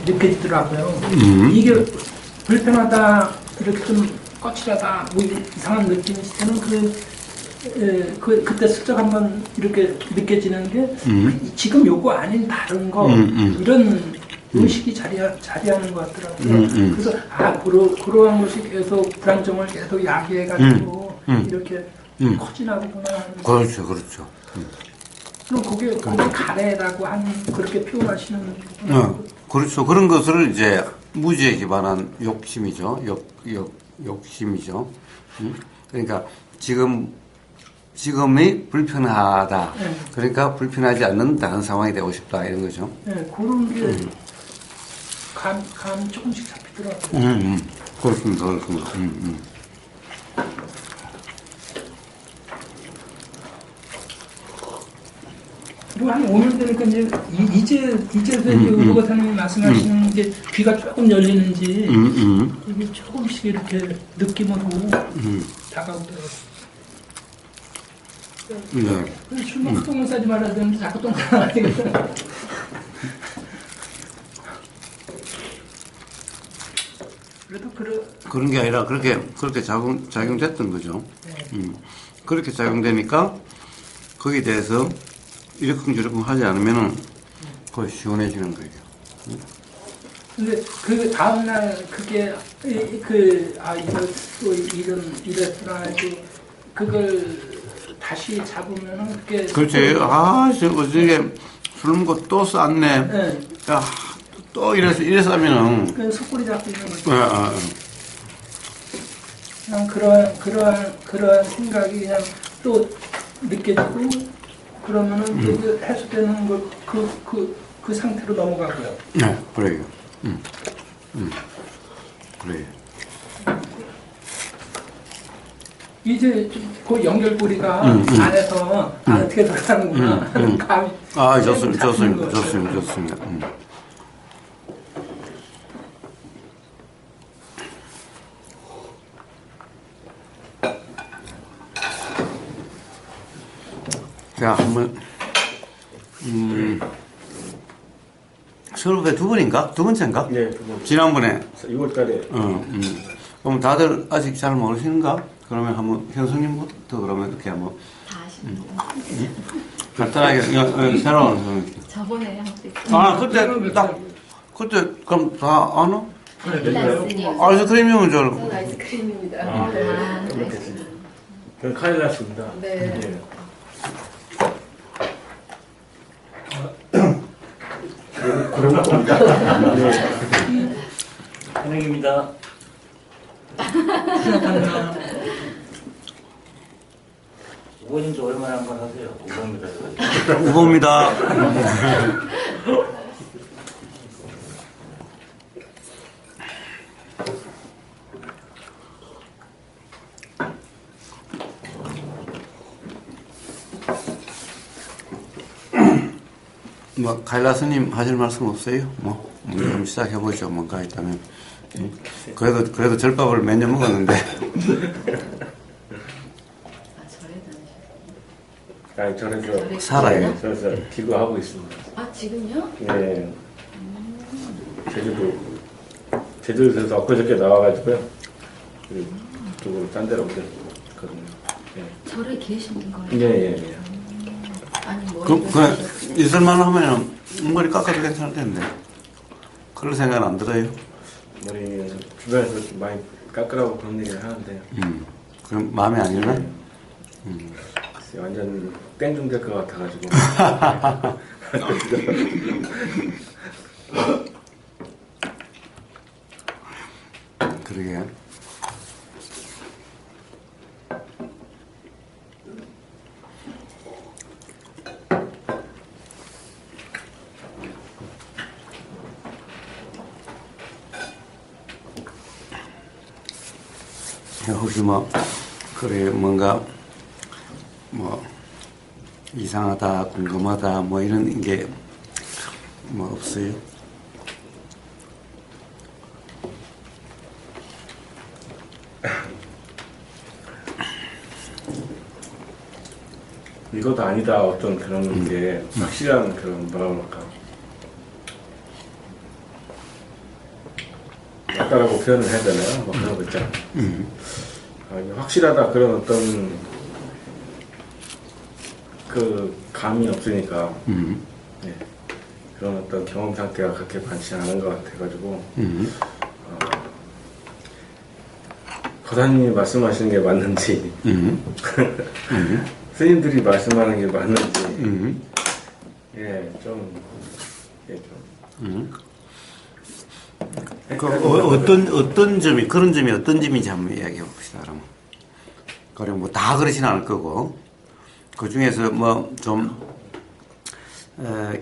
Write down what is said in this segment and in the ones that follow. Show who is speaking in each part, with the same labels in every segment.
Speaker 1: 느껴지더라고요. 이게 불편하다, 이렇게 좀 거칠하다, 뭐 이상한 느낌이 있을 때는 그때 슬쩍 한번 이렇게 느껴지는 게 지금 요거 아닌 다른 거 이런 의식이 자리하는 것 같더라고요. 그래서 그러한 것이 계속 불안정을 계속 야기해가지고 이렇게 커지나보구나.
Speaker 2: 그렇죠, 그렇죠.
Speaker 1: 그럼 그게 가래라고 그렇게 표현하시는 거구나.
Speaker 2: 그렇죠. 그런 것을 이제 무지에 기반한 욕심이죠. 욕심이죠. 그러니까 지금이 불편하다. 그러니까 불편하지 않는 다른 상황이 되고 싶다 이런 거죠.
Speaker 1: 네, 그런 게 감이 조금씩 잡히더라고요.
Speaker 2: 그렇습니다, 그렇습니다.
Speaker 1: 그리고 한 5년 되니까 이제서 의료가 사장님 말씀하시는 게 귀가 조금 열리는지 이게 조금씩 이렇게 느낌으로 다가오더라고요.
Speaker 2: 네.
Speaker 1: 술 먹고 똥을 싸지 말아야 되는데 자꾸 똥 싸야 되겠다. 그래도
Speaker 2: 그런 게 아니라 그렇게 작용됐던 거죠.
Speaker 1: 네.
Speaker 2: 그렇게 작용되니까 거기에 대해서 이러쿵저러쿵 하지 않으면은 거의 시원해지는 거예요.
Speaker 1: 근데 그 다음날 그게 이거 또 이랬구나 그걸 다시 잡으면은 그게
Speaker 2: 그렇지. 어저께 술 먹고 또 쌌네.
Speaker 1: 네.
Speaker 2: 야, 또 이래서 하면은
Speaker 1: 그 속골이 잡고 있는 거죠. 그냥 그러한 생각이 그냥 또 느껴지고 그러면은 그 해소되는 그 상태로 넘어가고요.
Speaker 2: 네, 그래요. 그래요.
Speaker 1: 이제 그 연결고리가 안에서 어떻게 들어가는구나. 감이
Speaker 2: 좋습니다. 자, 한번, 서울에 두 번인가? 두 번째인가?
Speaker 3: 네, 두 번.
Speaker 2: 지난번에.
Speaker 3: 6월 달에.
Speaker 2: 그럼 다들 아직 잘 모르시는가? 그러면 한번 현수님부터 그러면 이렇게 한번.
Speaker 4: 다 아시는
Speaker 2: 간단하게, 새로운 선생님.
Speaker 4: 저번에 한번
Speaker 2: 그때, 그럼 다 아나?
Speaker 4: 아이스크림.
Speaker 2: 아이스크림이면 저,
Speaker 4: 저는 아이스크림입니다.
Speaker 3: 저는 카일라스입니다.
Speaker 4: 네.
Speaker 3: 네. 그런 겁니다.
Speaker 5: 현행입니다. 우원님 좀 오랜만에 한번 하세요. 우범입니다.
Speaker 2: 우보입니다. 뭐 가일라스님 하실 말씀 없어요? 좀 시작해보죠. 뭔가 있다면. 그래도 절밥을 몇 년 먹었는데.
Speaker 3: 아니, 전에서
Speaker 2: 살아요.
Speaker 3: 저에서 기부하고 있습니다.
Speaker 4: 아, 지금요?
Speaker 3: 네. 제주도에서 엊그저께 나와가지고요. 그쪽으로 딴 데로 오셨거든요. 네.
Speaker 4: 절에 계시는 거예요?
Speaker 3: 예.
Speaker 4: 아니, 뭐.
Speaker 2: 그래, 있을만 하면 머리 깎아도 괜찮을 텐데. 그런 생각은 안 들어요?
Speaker 3: 머리 주변에서 좀 많이 깎으라고 그런 얘기를 하는데.
Speaker 2: 그럼 마음에 안 드나?
Speaker 3: 완전 땡중 될 것 같아가지고.
Speaker 2: 그러게. 혹시 그래, 뭔가, 이상하다, 궁금하다, 이런 게, 없어요?
Speaker 3: 이것도 아니다, 어떤 그런 게, 확실한 그런, 뭐라 그럴까. 같다라고 표현을 해야 되나요? 뭐 그런 거 있잖아요. 이게 확실하다 그런 어떤 그 감이 없으니까 예, 그런 어떤 경험 상태가 그렇게 많지 않은 것 같아가지고 거사님이 말씀하시는 게 맞는지 스님들이 말씀하는 게 맞는지 예, 좀
Speaker 2: 어떤 점이, 그런 점이 어떤 점인지 한번 이야기해 봅시다, 그러면. 그럼 뭐 다 그렇지는 않을 거고, 그 중에서 뭐 좀,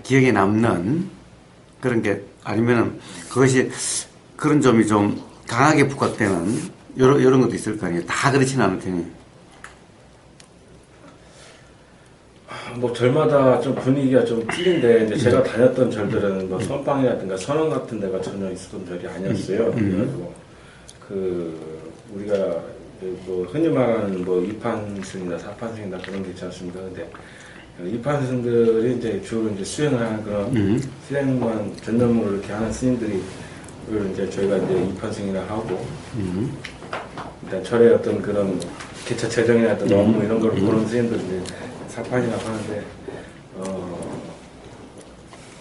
Speaker 2: 기억에 남는 그런 게 아니면은 그것이 그런 점이 좀 강하게 부각되는 이런 것도 있을 거 아니에요. 다 그렇지는 않을 테니.
Speaker 3: 뭐 절마다 좀 분위기가 좀 틀린데 이제 제가 다녔던 절들은 뭐 선방이라든가 선원 같은 데가 전혀 있었던 절이 아니었어요. 그래가지고 그 우리가 뭐 흔히 말하는 뭐 이판승이나 사판승이나 그런 게 있지 않습니까? 근데 이판승들이 이제 주로 이제 수행을 하는 그런 수행만 전념으로 이렇게 하는 스님들이 이제 저희가 이제 이판승이라 하고 일단 절의 어떤 그런 개처 재정이나 어떤 업무 이런 걸 보는 스님들 이제 사판이라고 하는데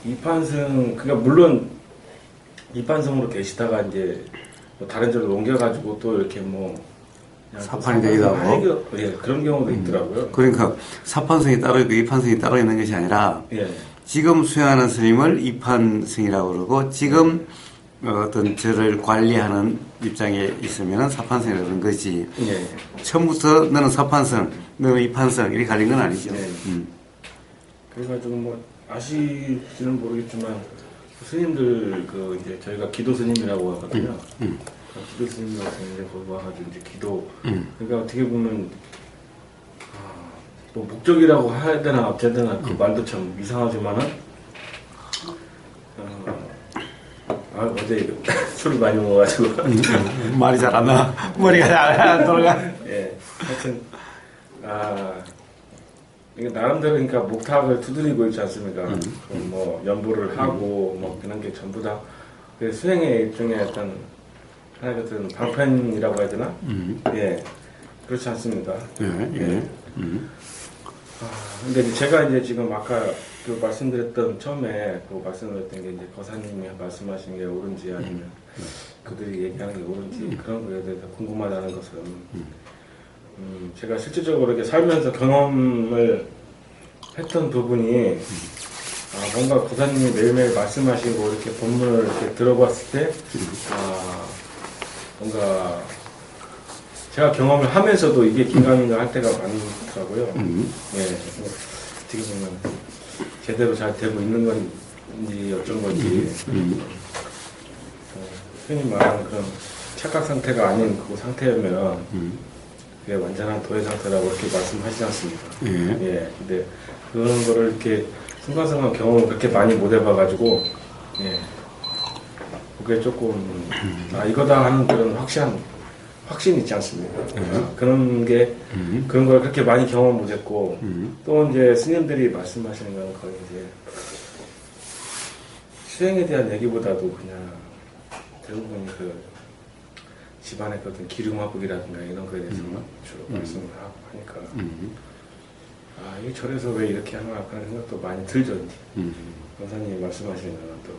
Speaker 3: 이판승 그러니까 물론 이판승으로 계시다가 이제 뭐 다른 절로 옮겨가지고 또 이렇게 뭐
Speaker 2: 사판이 되기도 하고
Speaker 3: 예, 그런 경우도 있더라고요.
Speaker 2: 그러니까 사판승이 따로 있고 이판승이 따로 있는 것이 아니라
Speaker 3: 예.
Speaker 2: 지금 수행하는 스님을 이판승이라고 그러고 지금 어떤 절을 관리하는 입장에 있으면 사판승이라고 그러는 거지.
Speaker 3: 예.
Speaker 2: 처음부터 너는 사판승, 너는 이판승 이렇게 갈린 건 아니죠.
Speaker 3: 네. 그래가지고 뭐 아실지는 모르겠지만 스님들 그 이제 저희가 기도 스님이라고 하거든요. 기도 스님 같은 이제 거기 와가지고 이제 기도. 그러니까 어떻게 보면 뭐 목적이라고 해야 되나 어쨌든 그 말도 참 이상하지만은 어제 술을 많이 먹어가지고
Speaker 2: 말이 잘 안 나. 머리가 잘 안 돌아가.
Speaker 3: 예, 하여튼 이게 나름대로 그러니까 목탁을 두드리고 있지 않습니까? 뭐 연보를 하고 뭐 그런 게 전부 다 그 수행의 일종의 어떤 하나의 어떤 방편이라고 해야 되나? 예, 그렇지 않습니까?
Speaker 2: 예.
Speaker 3: 근데 이제 제가 이제 지금 아까 그 말씀드렸던 처음에 그 말씀드렸던 게 이제 거사님이 말씀하신 게 옳은지 아니면 그들이 얘기하는 게 옳은지 그런 거에 대해서 궁금하다는 것은 제가 실질적으로 이렇게 살면서 경험을 했던 부분이 뭔가 고사님이 매일매일 말씀하시고 이렇게 본문을 이렇게 들어봤을 때 뭔가 제가 경험을 하면서도 이게 긴가민가 할 때가 많더라고요. 예, 뭐 어떻게 보면 제대로 잘 되고 있는 건지 어쩐 건지 흔히 말하는 그런 착각 상태가 아닌 그 상태면 그게 완전한 도의 상태라고 이렇게 말씀하시지 않습니까? 예. 근데 그런 거를 이렇게 순간순간 경험을 그렇게 많이 못 해봐가지고, 예. 그게 조금, 이거다 하는 그런 확신이 있지 않습니까? 그런 걸 그렇게 많이 경험 못 했고, 또 이제 스님들이 말씀하시는 건 거의 이제 수행에 대한 얘기보다도 그냥 대부분 그 집안의 어떤 기름화복이라든가 이런 거에 대해서만 주로 말씀을 하고 하니까 이 절에서 왜 이렇게 하나 그런 생각도 많이 들죠. 권사님이 말씀하시는 건 또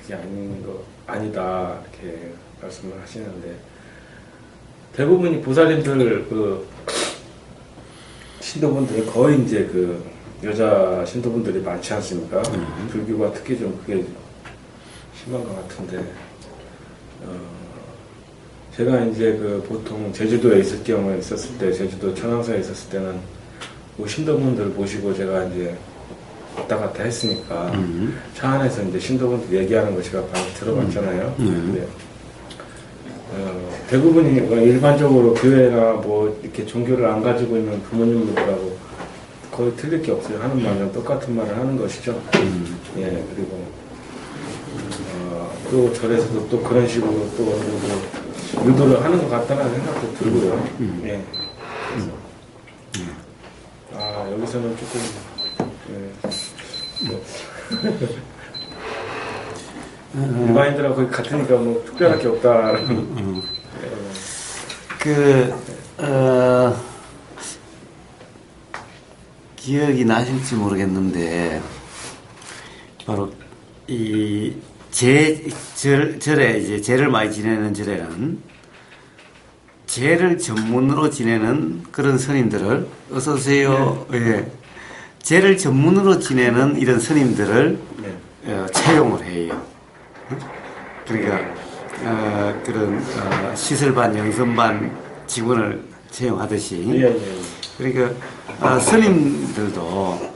Speaker 3: 그게 아니다 이렇게 말씀을 하시는데 대부분이 보살님들 그 신도분들이 거의 이제 그 여자 신도분들이 많지 않습니까? 불교가 특히 좀 그게 심한 것 같은데 제가 이제 그 보통 제주도에 있었을 때 제주도 천왕사에 있었을 때는 그 신도분들 모시고 제가 이제 왔다 갔다 했으니까 차 안에서 이제 신도분들 얘기하는 거 제가 많이 들어봤잖아요. 근데 대부분이 일반적으로 교회나 뭐 이렇게 종교를 안 가지고 있는 부모님들하고 거의 틀릴 게 없어요. 하는 말은 똑같은 말을 하는 것이죠. 예, 그리고 또 절에서도 또 그런 식으로 또 어느 정도 유도를 하는 것 같다는 생각도 들고요. 예. 그래서 여기서는 조금 일반인들하고 거의 같으니까 뭐 특별할 게 없다라는.
Speaker 2: 기억이 나실지 모르겠는데, 바로, 절에, 이제, 제를 많이 지내는 절에는, 제를 전문으로 지내는 그런 스님들을, 어서오세요. 예. 제를 전문으로 지내는 이런 스님들을, 채용을 해요. 그러니까, 그런, 시설반, 영선반 직원을 채용하듯이,
Speaker 3: 예, 예.
Speaker 2: 그러니까 스님들도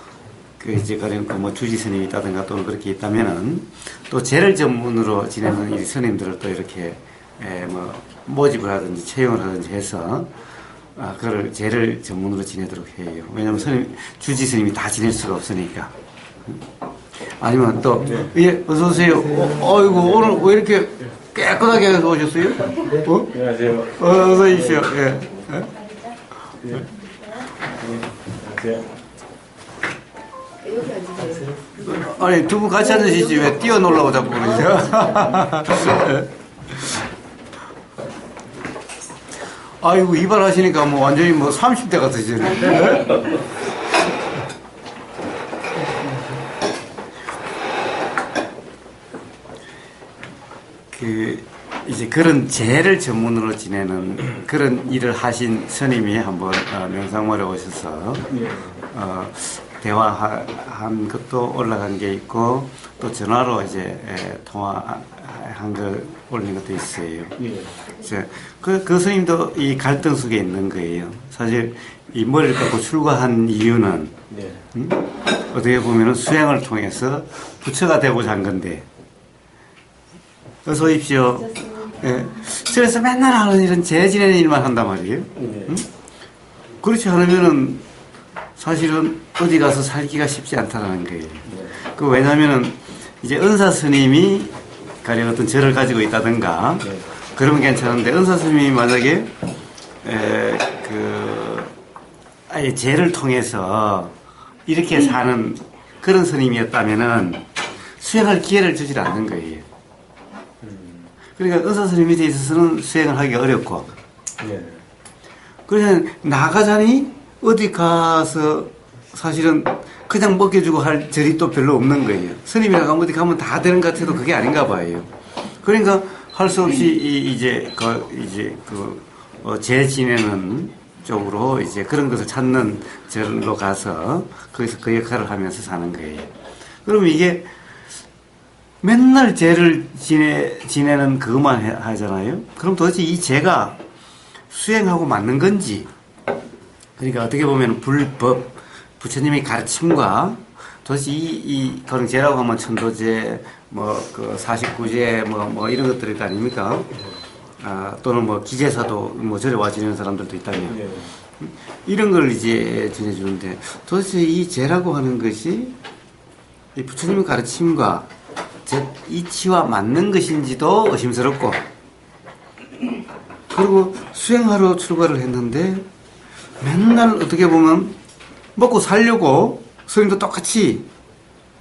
Speaker 2: 그 이제 가령 뭐 주지 스님이 있다든가 또는 그렇게 있다면은 또 제를 전문으로 지내는 이 스님들을 또 이렇게 뭐 모집을 하든지 채용을 하든지 해서 그걸 제를 전문으로 지내도록 해요. 왜냐하면 주지 스님이 다 지낼 수가 없으니까. 아니면 또 예, 어서 오세요. 어이구 오늘 왜 이렇게 깨끗하게 해서 오셨어요?
Speaker 3: 안녕하세요.
Speaker 2: 어서 오십시오. 예.
Speaker 3: 안녕하세요.
Speaker 4: 여기 앉으세요.
Speaker 2: 아니 두 분 같이 앉으시지 왜 뛰어놀라고 자꾸 그러죠? 아이고 이발하시니까 뭐 완전히 뭐 30대 같으시네. 이제 그런 재를 전문으로 지내는 그런 일을 하신 스님이 한번 명상모에 오셔서 대화한 것도 올라간 게 있고 또 전화로 이제 통화한 걸 올린 것도 있어요. 이제 그 스님도 이 갈등 속에 있는 거예요. 사실 이 머리를 깎고 출가한 이유는 어떻게 보면 수행을 통해서 부처가 되고자 한 건데 어서 오십시오. 예. 그래서 맨날 하는 일은 재 지내는 일만 한단 말이에요. 그렇지 않으면은 사실은 어디 가서 살기가 쉽지 않다는 거예요. 왜냐면은 이제 은사 스님이 가령 어떤 절을 가지고 있다든가 그러면 괜찮은데 은사 스님이 만약에 아예 재를 통해서 이렇게 사는 그런 스님이었다면은 수행할 기회를 주질 않는 거예요. 그러니까 의사 스님 밑에 있어서는 수행을 하기 어렵고, 그래서 나가자니 어디 가서 사실은 그냥 먹여주고 할 절이 또 별로 없는 거예요. 스님이라고 어디 가면 다 되는 것 같아도 그게 아닌가 봐요. 그러니까 할 수 없이 재 지내는 쪽으로 이제 그런 것을 찾는 절로 가서 거기서 그 역할을 하면서 사는 거예요. 그러면 이게 맨날 죄를 지내는 그것만 하잖아요. 그럼 도대체 이 죄가 수행하고 맞는 건지, 그러니까 어떻게 보면 불법, 부처님의 가르침과 도대체 그런 죄라고 하면 천도죄, 그 49죄, 뭐 이런 것들이 있다 아닙니까? 또는 뭐 기제사도 절에 와 지내는 사람들도 있다면. 이런 걸 이제 지내주는데 도대체 이 죄라고 하는 것이 이 부처님의 가르침과 이치와 맞는 것인지도 의심스럽고, 그리고 수행하러 출가를 했는데 맨날 어떻게 보면 먹고 살려고 스님도 똑같이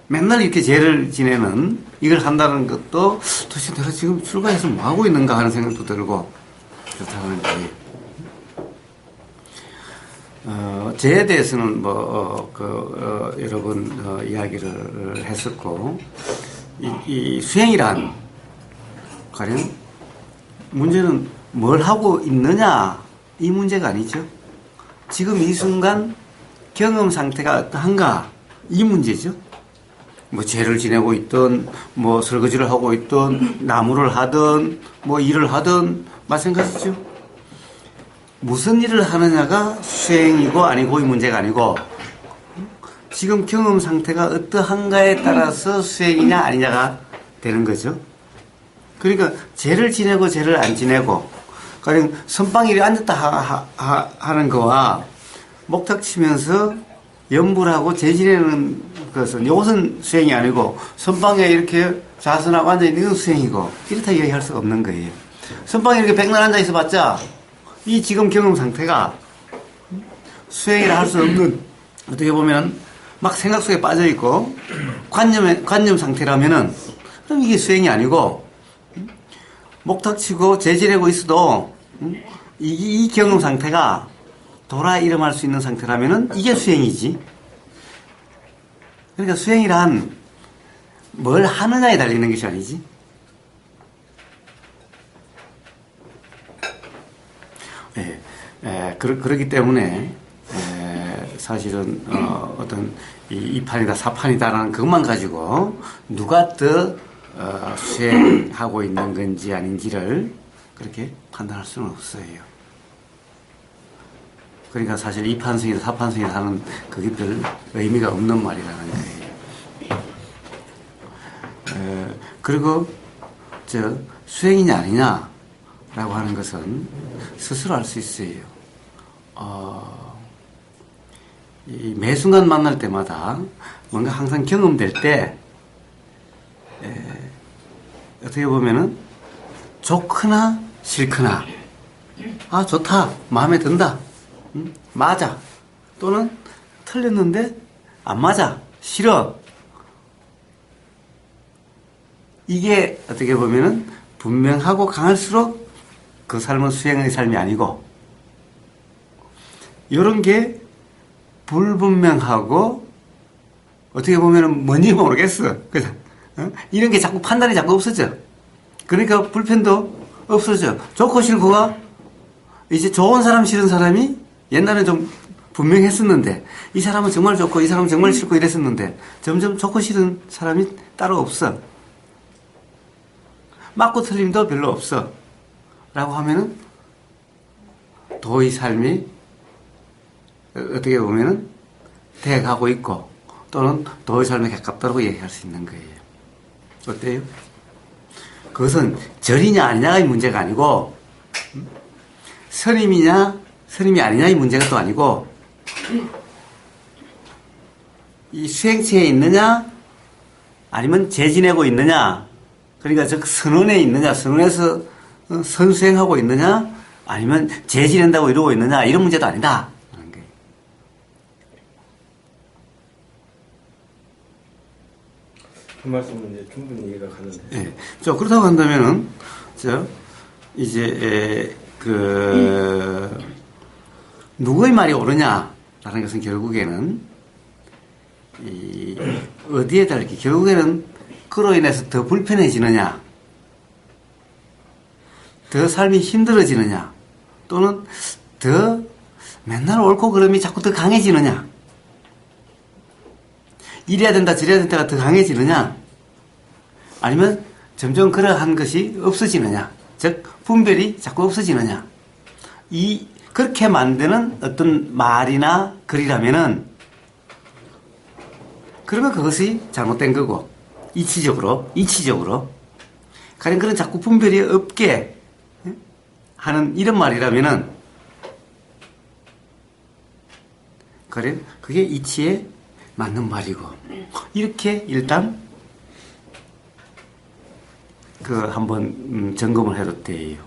Speaker 2: 맨날 이렇게 죄를 지내는 이걸 한다는 것도 도대체 내가 지금 출가해서 뭐 하고 있는가 하는 생각도 들고 그렇다는 거예요. 죄에 대해서는 여러 번 이야기를 했었고, 이 수행이란 가령 문제는 뭘 하고 있느냐 이 문제가 아니죠. 지금 이 순간 경험 상태가 어떠한가 이 문제죠. 뭐 죄를 지내고 있든 뭐 설거지를 하고 있든 나무를 하든 뭐 일을 하든 마찬가지죠. 무슨 일을 하느냐가 수행이고 아니고 이 문제가 아니고 지금 경험 상태가 어떠한가에 따라서 수행이냐 아니냐가 되는 거죠. 그러니까 죄를 지내고 죄를 안 지내고, 가령 선방일에 앉았다 하는 거와 목탁 치면서 염불하고 죄 지내는 것은 이것은 수행이 아니고, 선방에 이렇게 좌선하고 앉아있는 건 수행이고, 이렇다 이야기할 수가 없는 거예요. 선방에 이렇게 백날 앉아있어 봤자 이 지금 경험 상태가 수행이라 할 수 없는, 어떻게 보면 막 생각 속에 빠져있고 관념 상태라면은 그럼 이게 수행이 아니고, 목탁치고 재지내고 있어도, 이 경험 상태가 돌아 일어날 수 있는 상태라면은 이게 수행이지. 그러니까 수행이란 뭘 하느냐에 달리는 것이 아니지. 그렇기 때문에 사실은 어떤 이 판이다 사판이다라는 그것만 가지고 누가 더 수행하고 있는 건지 아닌지를 그렇게 판단할 수는 없어요. 그러니까 사실 이판성이다 사판성이다 하는 그게 별 의미가 없는 말이라는 거예요. 그리고 수행이냐 아니냐라고 하는 것은 스스로 알 수 있어요. 이 매 순간 만날 때마다 뭔가 항상 경험될 때 어떻게 보면은 좋거나 싫거나 아 좋다 마음에 든다 맞아 또는 틀렸는데 안 맞아 싫어 이게 어떻게 보면은 분명하고 강할수록 그 삶은 수행의 삶이 아니고 이런 게 불분명하고 어떻게 보면은 뭔지 모르겠어. 그죠? 이런 게 자꾸 판단이 자꾸 없어져. 그러니까 불편도 없어져. 좋고 싫고가 이제 좋은 사람 싫은 사람이 옛날엔 좀 분명했었는데 이 사람은 정말 좋고 이 사람은 정말 싫고 이랬었는데 점점 좋고 싫은 사람이 따로 없어. 맞고 틀림도 별로 없어. 라고 하면은 도의 삶이 어떻게 보면은 돼가고 있고 또는 도의 삶에 가깝다고 얘기할 수 있는 거예요. 어때요? 그것은 절이냐 아니냐의 문제가 아니고 선임이냐 선임이 아니냐의 문제가 또 아니고 이 수행체에 있느냐 아니면 재지내고 있느냐 그러니까 즉 선원에 있느냐 선원에서 선수행하고 있느냐 아니면 재지낸다고 이러고 있느냐 이런 문제도 아니다.
Speaker 3: 그 말씀은 이제 충분히 이해가 가는데.
Speaker 2: 네. 자, 그렇다고 한다면은, 누구의 말이 옳으냐라는 것은 결국에는, 어디에 달리, 결국에는 그로 인해서 더 불편해지느냐, 더 삶이 힘들어지느냐, 또는 더 맨날 옳고 그름이 자꾸 더 강해지느냐, 이래야 된다 저래야 된다가 더 강해지느냐 아니면 점점 그러한 것이 없어지느냐 즉 분별이 자꾸 없어지느냐 그렇게 만드는 어떤 말이나 글이라면은 그러면 그것이 잘못된 거고 이치적으로 가령 그런 자꾸 분별이 없게 하는 이런 말이라면은 그래 그게 이치에 맞는 말이고 이렇게 일단 한번 점검을 해도 돼요.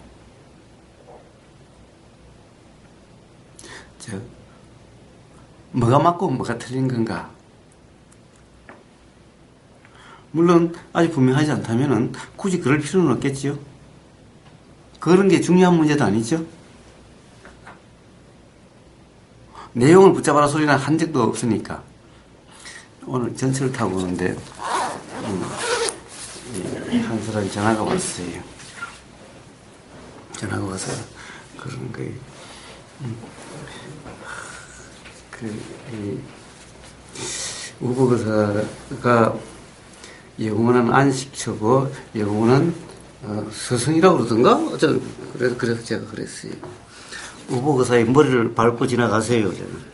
Speaker 2: 뭐가 맞고 뭐가 틀린 건가? 물론 아직 분명하지 않다면은 굳이 그럴 필요는 없겠지요. 그런 게 중요한 문제도 아니죠. 내용을 붙잡아라 소리는 한 적도 없으니까. 오늘 전철을 타고 오는데 한 사람이 전화가 왔어요. 전화가 와서 그런 거예요. 우보거사가 영원한 안식처고 영원한 스승이라고 그러던가? 그래서 제가 그랬어요. 우보거사의 머리를 밟고 지나가세요. 저는.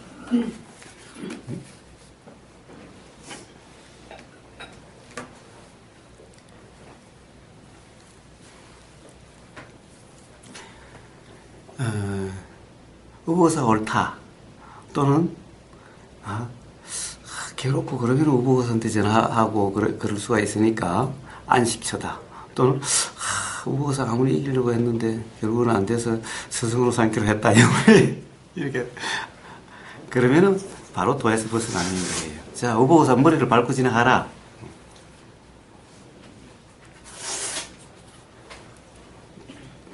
Speaker 2: 우보거사 옳다 또는 괴롭고 그러면 우보거사한테 전화하고 그럴 수가 있으니까 안식처다 또는 우보거사 아무리 이기려고 했는데 결국은 안 돼서 스승으로 삼기로 했다 이렇게 그러면은 바로 도에서 벗어나는 거예요. 자 우보거사 머리를 밟고 지나가라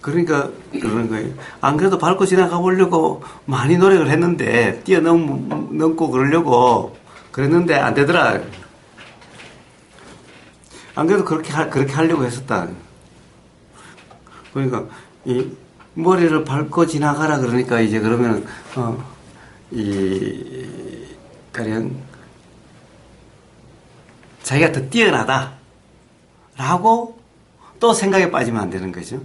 Speaker 2: 그러니까 그러는 거예요. 안 그래도 밟고 지나가 보려고 많이 노력을 했는데 뛰어넘고 그러려고 그랬는데 안 되더라. 안 그래도 그렇게 하려고 했었다. 그러니까 이 머리를 밟고 지나가라 그러니까 이제 그러면 가령 자기가 더 뛰어나다라고 또 생각에 빠지면 안 되는 거죠.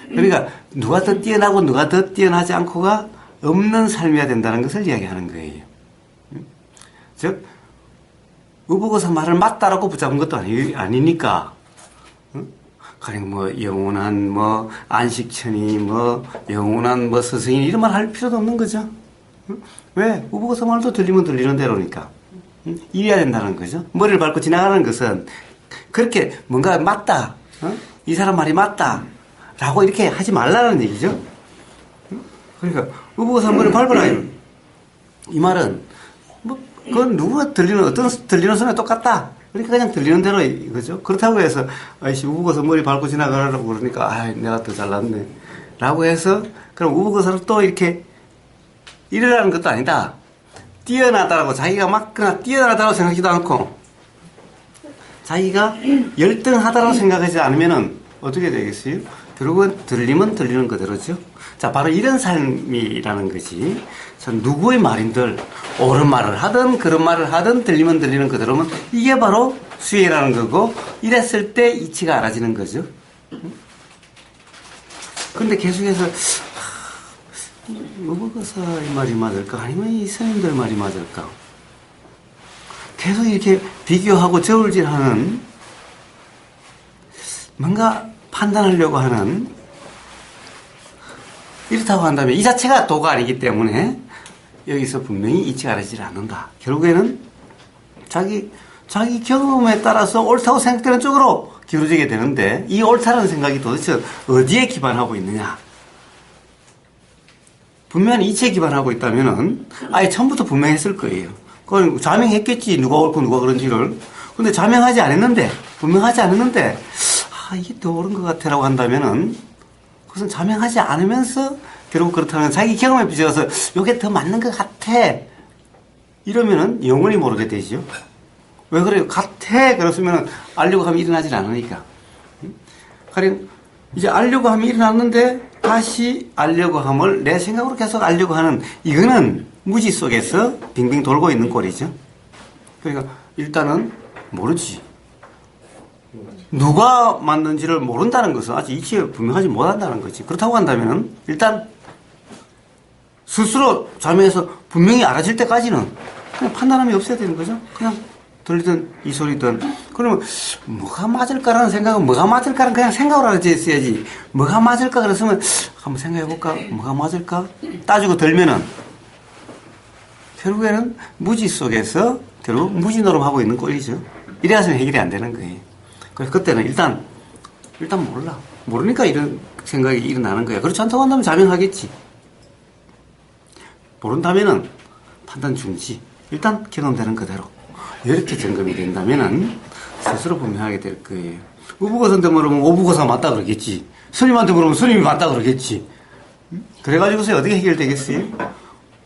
Speaker 2: 그러니까 누가 더 뛰어나고 누가 더 뛰어나지 않고가 없는 삶이어야 된다는 것을 이야기하는 거예요. 즉 우보고서 말을 맞다라고 붙잡은 것도 아니니까 가령 뭐 영원한 뭐 안식천이 뭐 영원한 뭐 스승이 이런 말 할 필요도 없는 거죠. 왜? 우보고서 말도 들리면 들리는 대로니까 이래야 된다는 거죠. 머리를 밟고 지나가는 것은 그렇게 뭔가 맞다, 이 사람 말이 맞다 라고 이렇게 하지 말라는 얘기죠. 그러니까 우보고서 머리를 밟아라 이 말은 뭐 그건 누구가 어떤 들리는 소리가 똑같다. 그러니까 그냥 들리는 대로 이거죠. 그렇다고 해서 아이씨 우보고서 머리 밟고 지나가라고 그러니까 아 내가 더 잘났네 라고 해서 그럼 우보고서를 또 이렇게 이러라는 것도 아니다. 뛰어나다라고 자기가 막 그냥 뛰어나다라고 생각하지도 않고 자기가 열등하다라고 생각하지 않으면은 어떻게 되겠어요? 결국은 들리면 들리는 그대로죠. 자, 바로 이런 삶이라는 것이 전 누구의 말인들 옳은 말을 하든 그런 말을 하든 들리면 들리는 그대로면 이게 바로 수행이라는 거고 이랬을 때 이치가 알아지는 거죠. 근데 계속해서 우보고서의 말이 맞을까? 아니면 이 스님들 말이 맞을까? 계속 이렇게 비교하고 저울질하는 뭔가 판단하려고 하는 이렇다고 한다면 이 자체가 도가 아니기 때문에 여기서 분명히 이치가 알아지지 않는다. 결국에는 자기 경험에 따라서 옳다고 생각되는 쪽으로 기울어지게 되는데 이 옳다는 생각이 도대체 어디에 기반하고 있느냐? 분명히 이치에 기반하고 있다면은 아예 처음부터 분명했을 거예요. 그건 자명했겠지. 누가 옳고 누가 그런지를. 근데 자명하지 않았는데 분명하지 않았는데 이게 더 옳은 것 같아라고 한다면은 그것은 자명하지 않으면서 결국 그렇다면 자기 경험에 비춰서 이게 더 맞는 것 같아 이러면은 영원히 모르게 되죠. 왜 그래요? 같아 그랬으면 알려고 하면 일어나질 않으니까. 가령 이제 알려고 하면 일어났는데 다시 알려고 함을 내 생각으로 계속 알려고 하는 이거는 무지 속에서 빙빙 돌고 있는 꼴이죠. 그러니까 일단은 모르지. 누가 맞는지를 모른다는 것은 아직 이치에 분명하지 못한다는 거지. 그렇다고 한다면 일단 스스로 자명해서 분명히 알아질 때까지는 그냥 판단함이 없어야 되는 거죠. 그냥 들리든 이 소리든. 그러면 뭐가 맞을까라는 생각은 뭐가 맞을까는 그냥 생각을 알아냈어야지. 뭐가 맞을까 그랬으면 한번 생각해볼까? 뭐가 맞을까? 따지고 들면은 결국에는 무지 속에서 결국 무지 노름하고 있는 꼴이죠. 이래서 해결이 안 되는 거예요. 그래서 그때는 일단 몰라. 모르니까 이런 생각이 일어나는 거야. 그렇지 않다고 한다면 자명하겠지. 모른다면은 판단 중지. 일단 경험되는 그대로. 이렇게 점검이 된다면은 스스로 분명하게 될 거예요. 우부고서한테 물으면 오부고사 맞다 그러겠지. 스님한테 물으면 스님이 맞다 그러겠지. 그래가지고서 어떻게 해결되겠어요?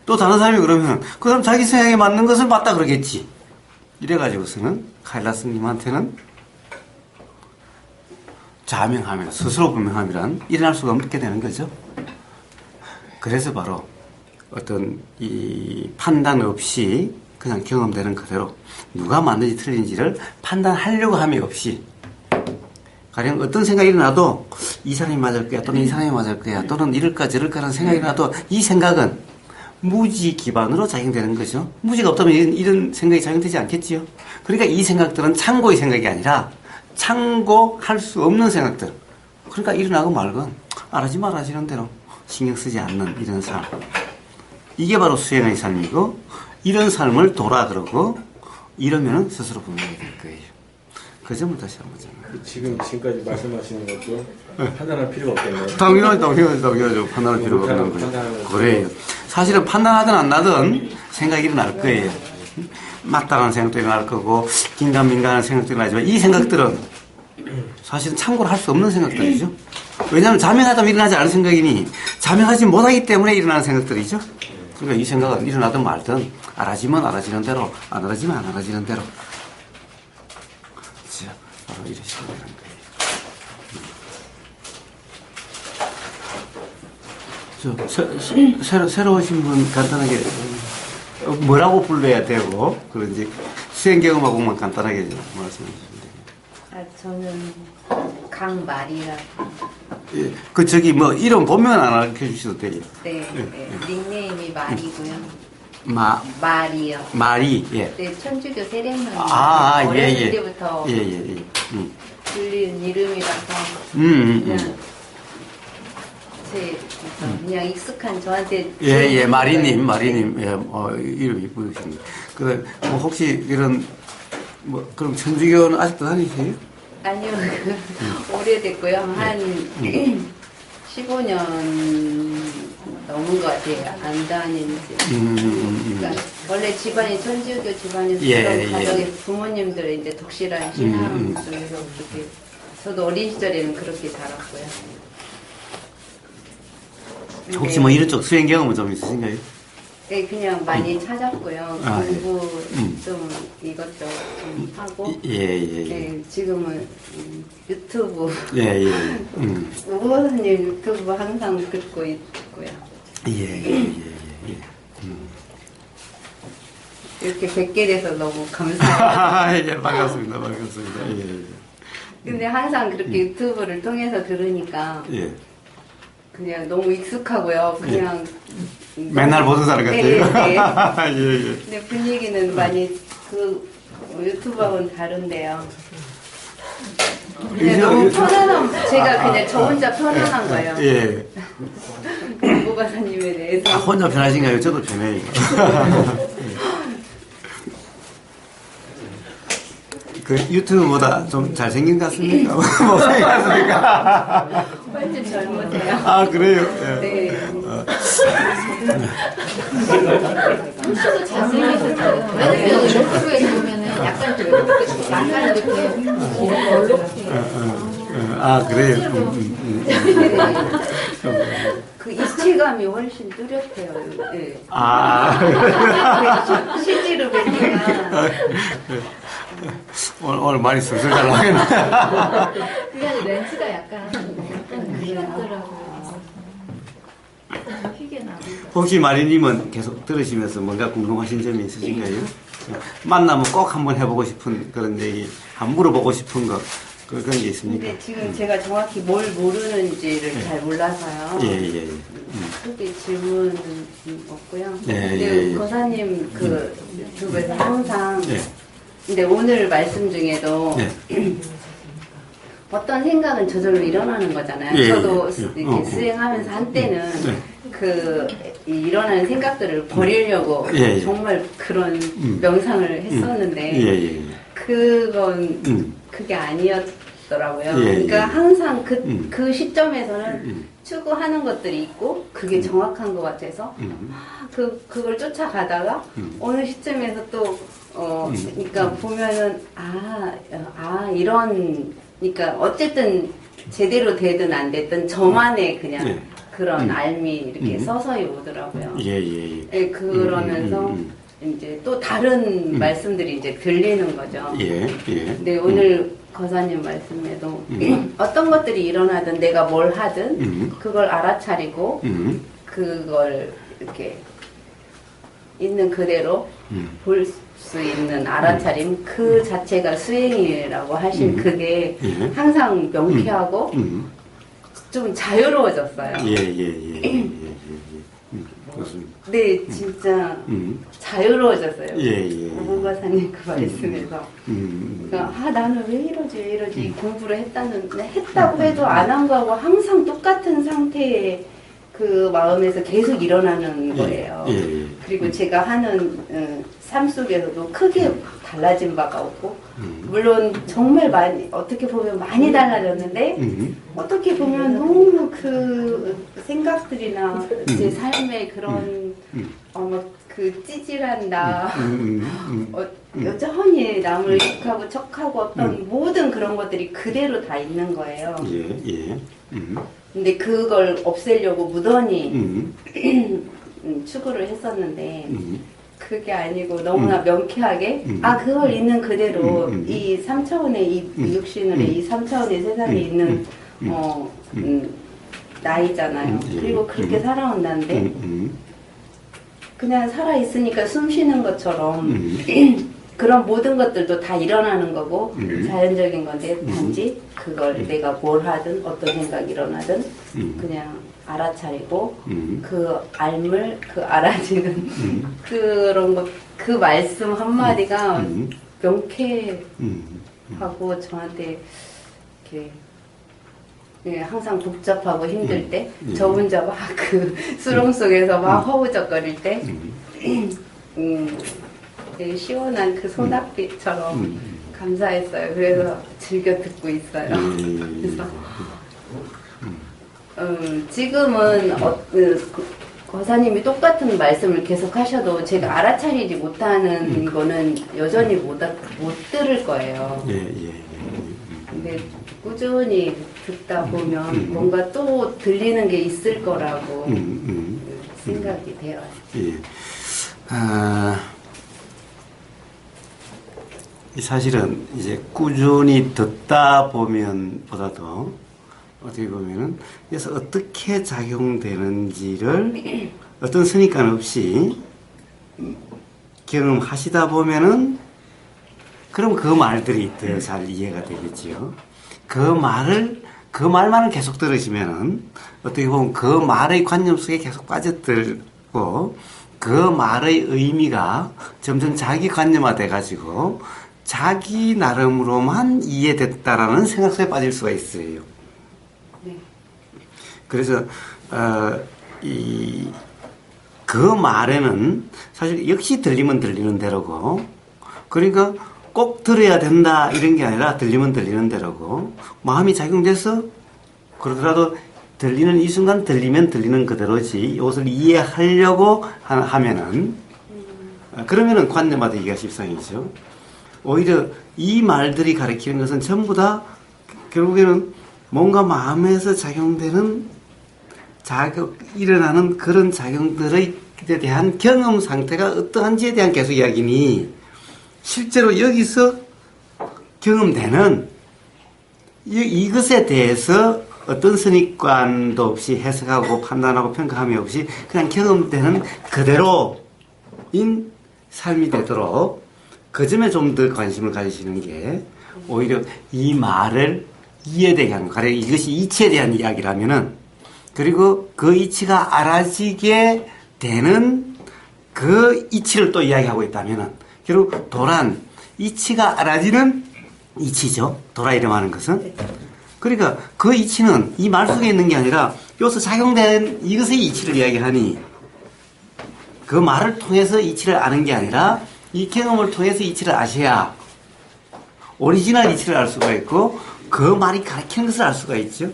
Speaker 2: 또 다른 사람이 그러면 그 사람 자기 생각에 맞는 것을 맞다 그러겠지. 이래가지고서는 카일라스님한테는 자명함이라 스스로 분명함이란 일어날 수가 없게 되는 거죠. 그래서 바로 어떤 이 판단 없이 그냥 경험되는 그대로 누가 맞는지 틀린지를 판단하려고 함이 없이 가령 어떤 생각이 일어나도 이 사람이 맞을 거야 또는 이 사람이 맞을 거야 또는 이럴까 저럴까라는 생각이 일어나도 이 생각은 무지 기반으로 작용되는 거죠. 무지가 없다면 이런 생각이 작용되지 않겠지요. 그러니까 이 생각들은 참고의 생각이 아니라 참고할 수 없는 생각들. 그러니까 일어나고 말건 알아지는 대로 신경 쓰지 않는 이런 삶. 이게 바로 수행의 삶이고 이런 삶을 도라 그러고 이러면은 스스로 분명히 될 거예요. 그 점을 다시 한번 정말.
Speaker 3: 지금까지 말씀하시는 것도 판단할 필요가 없겠네요.
Speaker 2: 당연하죠. 판단할 필요가 없는 거예요. 그래요. 사실은 판단하든 안 나든 생각이 일어날 거예요. 맞다는 생각도 일어날 거고 긴가민가하는 생각도 일어나지만 이 생각들은 사실은 참고로 할 수 없는 생각들이죠. 왜냐하면 자명하다면 일어나지 않을 생각이니 자명하지 못하기 때문에 일어나는 생각들이죠. 그러니까 이 생각은 일어나든 말든 알아지면 알아지는 대로, 안 알아지면 안 알아지는 대로. 자, 바로 이러시면 되는 거예요. 새로 오신 분 간단하게 뭐라고 불러야 되고, 그런지 수행 경험하고만 간단하게 말씀해 주시면 돼요.
Speaker 4: 아, 저는 강말이라고.
Speaker 2: 예, 그 저기 뭐 이름 보면 안 알려 주셔도 돼요.
Speaker 4: 네, 네. 닉네임이 말이고요. 말이요.
Speaker 2: 말이 예.
Speaker 4: 네, 천주교 세례명.
Speaker 2: 예.
Speaker 4: 때부터
Speaker 2: 예.
Speaker 4: 들리는 이름이라서 그냥 그냥 익숙한 저한테.
Speaker 2: 예, 마리님, 이름이 이쁘십니다. 그래, 뭐 혹시 이런 뭐 그럼 천주교는 아직도 다니세요?
Speaker 4: 아니요, 오래됐고요. 한 15년 넘은 것 같아요. 안 다니는지. 그러니까 원래 집안이 천주교 집안에서 그런 가정에 부모님들의 이제 독실한 신앙 속에서 그렇게 저도 어린 시절에는 그렇게 자랐고요.
Speaker 2: 혹시 뭐 이런 쪽 수행 경험은 좀 있으신가요?
Speaker 4: 네, 그냥 많이 찾았고요. 공부 좀 이것저것 좀 하고. 네, 지금은 유튜브. 우호선님 유튜브 항상 듣고 있고요. 이렇게 뵙게 돼서 너무 감사해요.
Speaker 2: 예, 반갑습니다.
Speaker 4: 근데 항상 그렇게 유튜브를 통해서 들으니까 그냥 너무 익숙하고요. 그냥
Speaker 2: 맨날 보는 사람 같아요.
Speaker 4: 네. 근데 분위기는 많이 그 유튜브하고는 다른데요. 그냥 너무 편안함. 제가 그냥 저 혼자 편안한 거예요.
Speaker 2: 예.
Speaker 4: 공부가사님에 대해서.
Speaker 2: 혼자 편하신가요? 저도 편해요. 그 유튜브보다 좀 잘생긴 것 같습니까? 못생겼습니까?
Speaker 4: 훨씬 젊으세요.
Speaker 2: 아, 그래요?
Speaker 4: 네.
Speaker 6: 훨씬 잘생기셨어요. 왜냐면 유튜브에 보면은 약간 이렇게
Speaker 2: 아, 그래요?
Speaker 4: 그 입체감이 훨씬 뚜렷해요. 네. 실제로 뵈니까.
Speaker 2: 오늘 많이 술술 잘 나겠네.
Speaker 6: 그게 아니라 렌즈가 약간 휘었더라고요. 휘게 나고.
Speaker 2: 혹시 마리님은 계속 들으시면서 뭔가 궁금하신 점이 있으신가요? 만나면 꼭 한번 해보고 싶은 그런 얘기, 한번 물어보고 싶은 거, 그런 게 있습니까?
Speaker 4: 근데 지금 제가 정확히 뭘 모르는지를 잘 몰라서요. 크게 질문은 없고요. 근데 거사님 그 유튜브에서 항상 근데 오늘 말씀 중에도 어떤 생각은 저절로 일어나는 거잖아요. 저도 이렇게 수행하면서 한때는 그 일어나는 생각들을 버리려고 정말 그런 명상을 했었는데 그건 그게 아니었더라고요. 그러니까 항상 그 시점에서는 추구하는 것들이 있고 그게 정확한 것 같아서 그걸 쫓아가다가 어느 시점에서 또 그러니까 보면은 이런 그러니까 어쨌든 제대로 되든 안 됐든 저만의 그냥 그런 알미 이렇게 서서히 오더라고요. 그러면서 이제 또 다른 말씀들이 이제 들리는 거죠. 근데 오늘 거사님 말씀에도 어떤 것들이 일어나든 내가 뭘 하든 그걸 알아차리고 그걸 이렇게 있는 그대로 볼 수 있는 알아차림 그 자체가 수행이라고 하신 그게 항상 명쾌하고 좀 자유로워졌어요.
Speaker 2: 그렇습니다.
Speaker 4: 네, 진짜 자유로워졌어요. 우보가사님 그 말씀에서. 그러니까 나는 왜 이러지 공부를 했다고 해도 안 한 거하고 항상 똑같은 상태의 그 마음에서 계속 일어나는 거예요. 그리고 제가 하는 삶 속에서도 크게 달라진 바가 없고 물론 정말 많이 어떻게 보면 많이 달라졌는데 어떻게 보면 너무 그 생각들이나 제 삶의 그런 그 찌질한 나 여전히 남을 의식하고 척하고 어떤 모든 그런 것들이 그대로 다 있는 거예요.
Speaker 2: 예.
Speaker 4: 근데 그걸 없애려고 무던히 추구를 했었는데 그게 아니고 너무나 명쾌하게 그걸 있는 그대로 이 3차원의 이 육신의 이 3차원의 세상에 있는 나이잖아요. 그리고 그렇게 살아온다는데 그냥 살아있으니까 숨 쉬는 것처럼 그런 모든 것들도 다 일어나는 거고 자연적인 건데 단지 그걸 내가 뭘 하든 어떤 생각이 일어나든 그냥 알아차리고 그 알물 그 알아지는 그런 것 그 말씀 한마디가 명쾌하고 저한테 이렇게 예, 항상 복잡하고 힘들 때, 저 혼자 막 그 수렁 속에서 막 허우적거릴 때, 되게 시원한 그 소낙비처럼 감사했어요. 그래서 즐겨 듣고 있어요. 그래서 지금은 거사님이 똑같은 말씀을 계속 하셔도 제가 알아차리지 못하는 거는 여전히 못 들을 거예요. 근데 꾸준히 듣다 보면 뭔가 또 들리는 게 있을 거라고 생각이 돼요.
Speaker 2: 사실은 이제 꾸준히 듣다 보면 보다도 어떻게 보면은 그래서 어떻게 작용되는지를 어떤 선입관 없이 경험하시다 보면은 그럼 그 말들이 더 잘 이해가 되겠지요. 그 말만을 계속 들으시면은 어떻게 보면 그 말의 관념 속에 계속 빠져들고 그 말의 의미가 점점 자기 관념화 돼가지고 자기 나름으로만 이해됐다라는 생각 속에 빠질 수가 있어요.
Speaker 4: 네.
Speaker 2: 그래서 그 말에는 사실 역시 들리면 들리는 대로고, 그러니까 꼭 들어야 된다 이런 게 아니라 들리면 들리는 대로고, 마음이 작용돼서 그러더라도 들리는 이 순간 들리면 들리는 그대로지 이것을 이해하려고 하면은 그러면은 관념화되기가 십상이죠. 오히려 이 말들이 가리키는 것은 전부 다 결국에는 뭔가 마음에서 작용되는 일어나는 그런 작용들에 대한 경험 상태가 어떠한지에 대한 계속 이야기니, 실제로 여기서 경험되는 이것에 대해서 어떤 선입관도 없이 해석하고 판단하고 평가함이 없이 그냥 경험되는 그대로인 삶이 되도록 그 점에 좀 더 관심을 가지시는 게 오히려 이 말을 이해되게 하는, 가령 이것이 이치에 대한 이야기라면은, 그리고 그 이치가 알아지게 되는 그 이치를 또 이야기하고 있다면은, 결국 도란, 이치가 알아지는 이치죠. 도라 이름하는 것은. 그러니까 그 이치는 이 말 속에 있는 게 아니라 여기서 작용된 이것의 이치를 이야기하니, 그 말을 통해서 이치를 아는 게 아니라 이 경험을 통해서 이치를 아셔야 오리지널 이치를 알 수가 있고 그 말이 가르치는 것을 알 수가 있죠.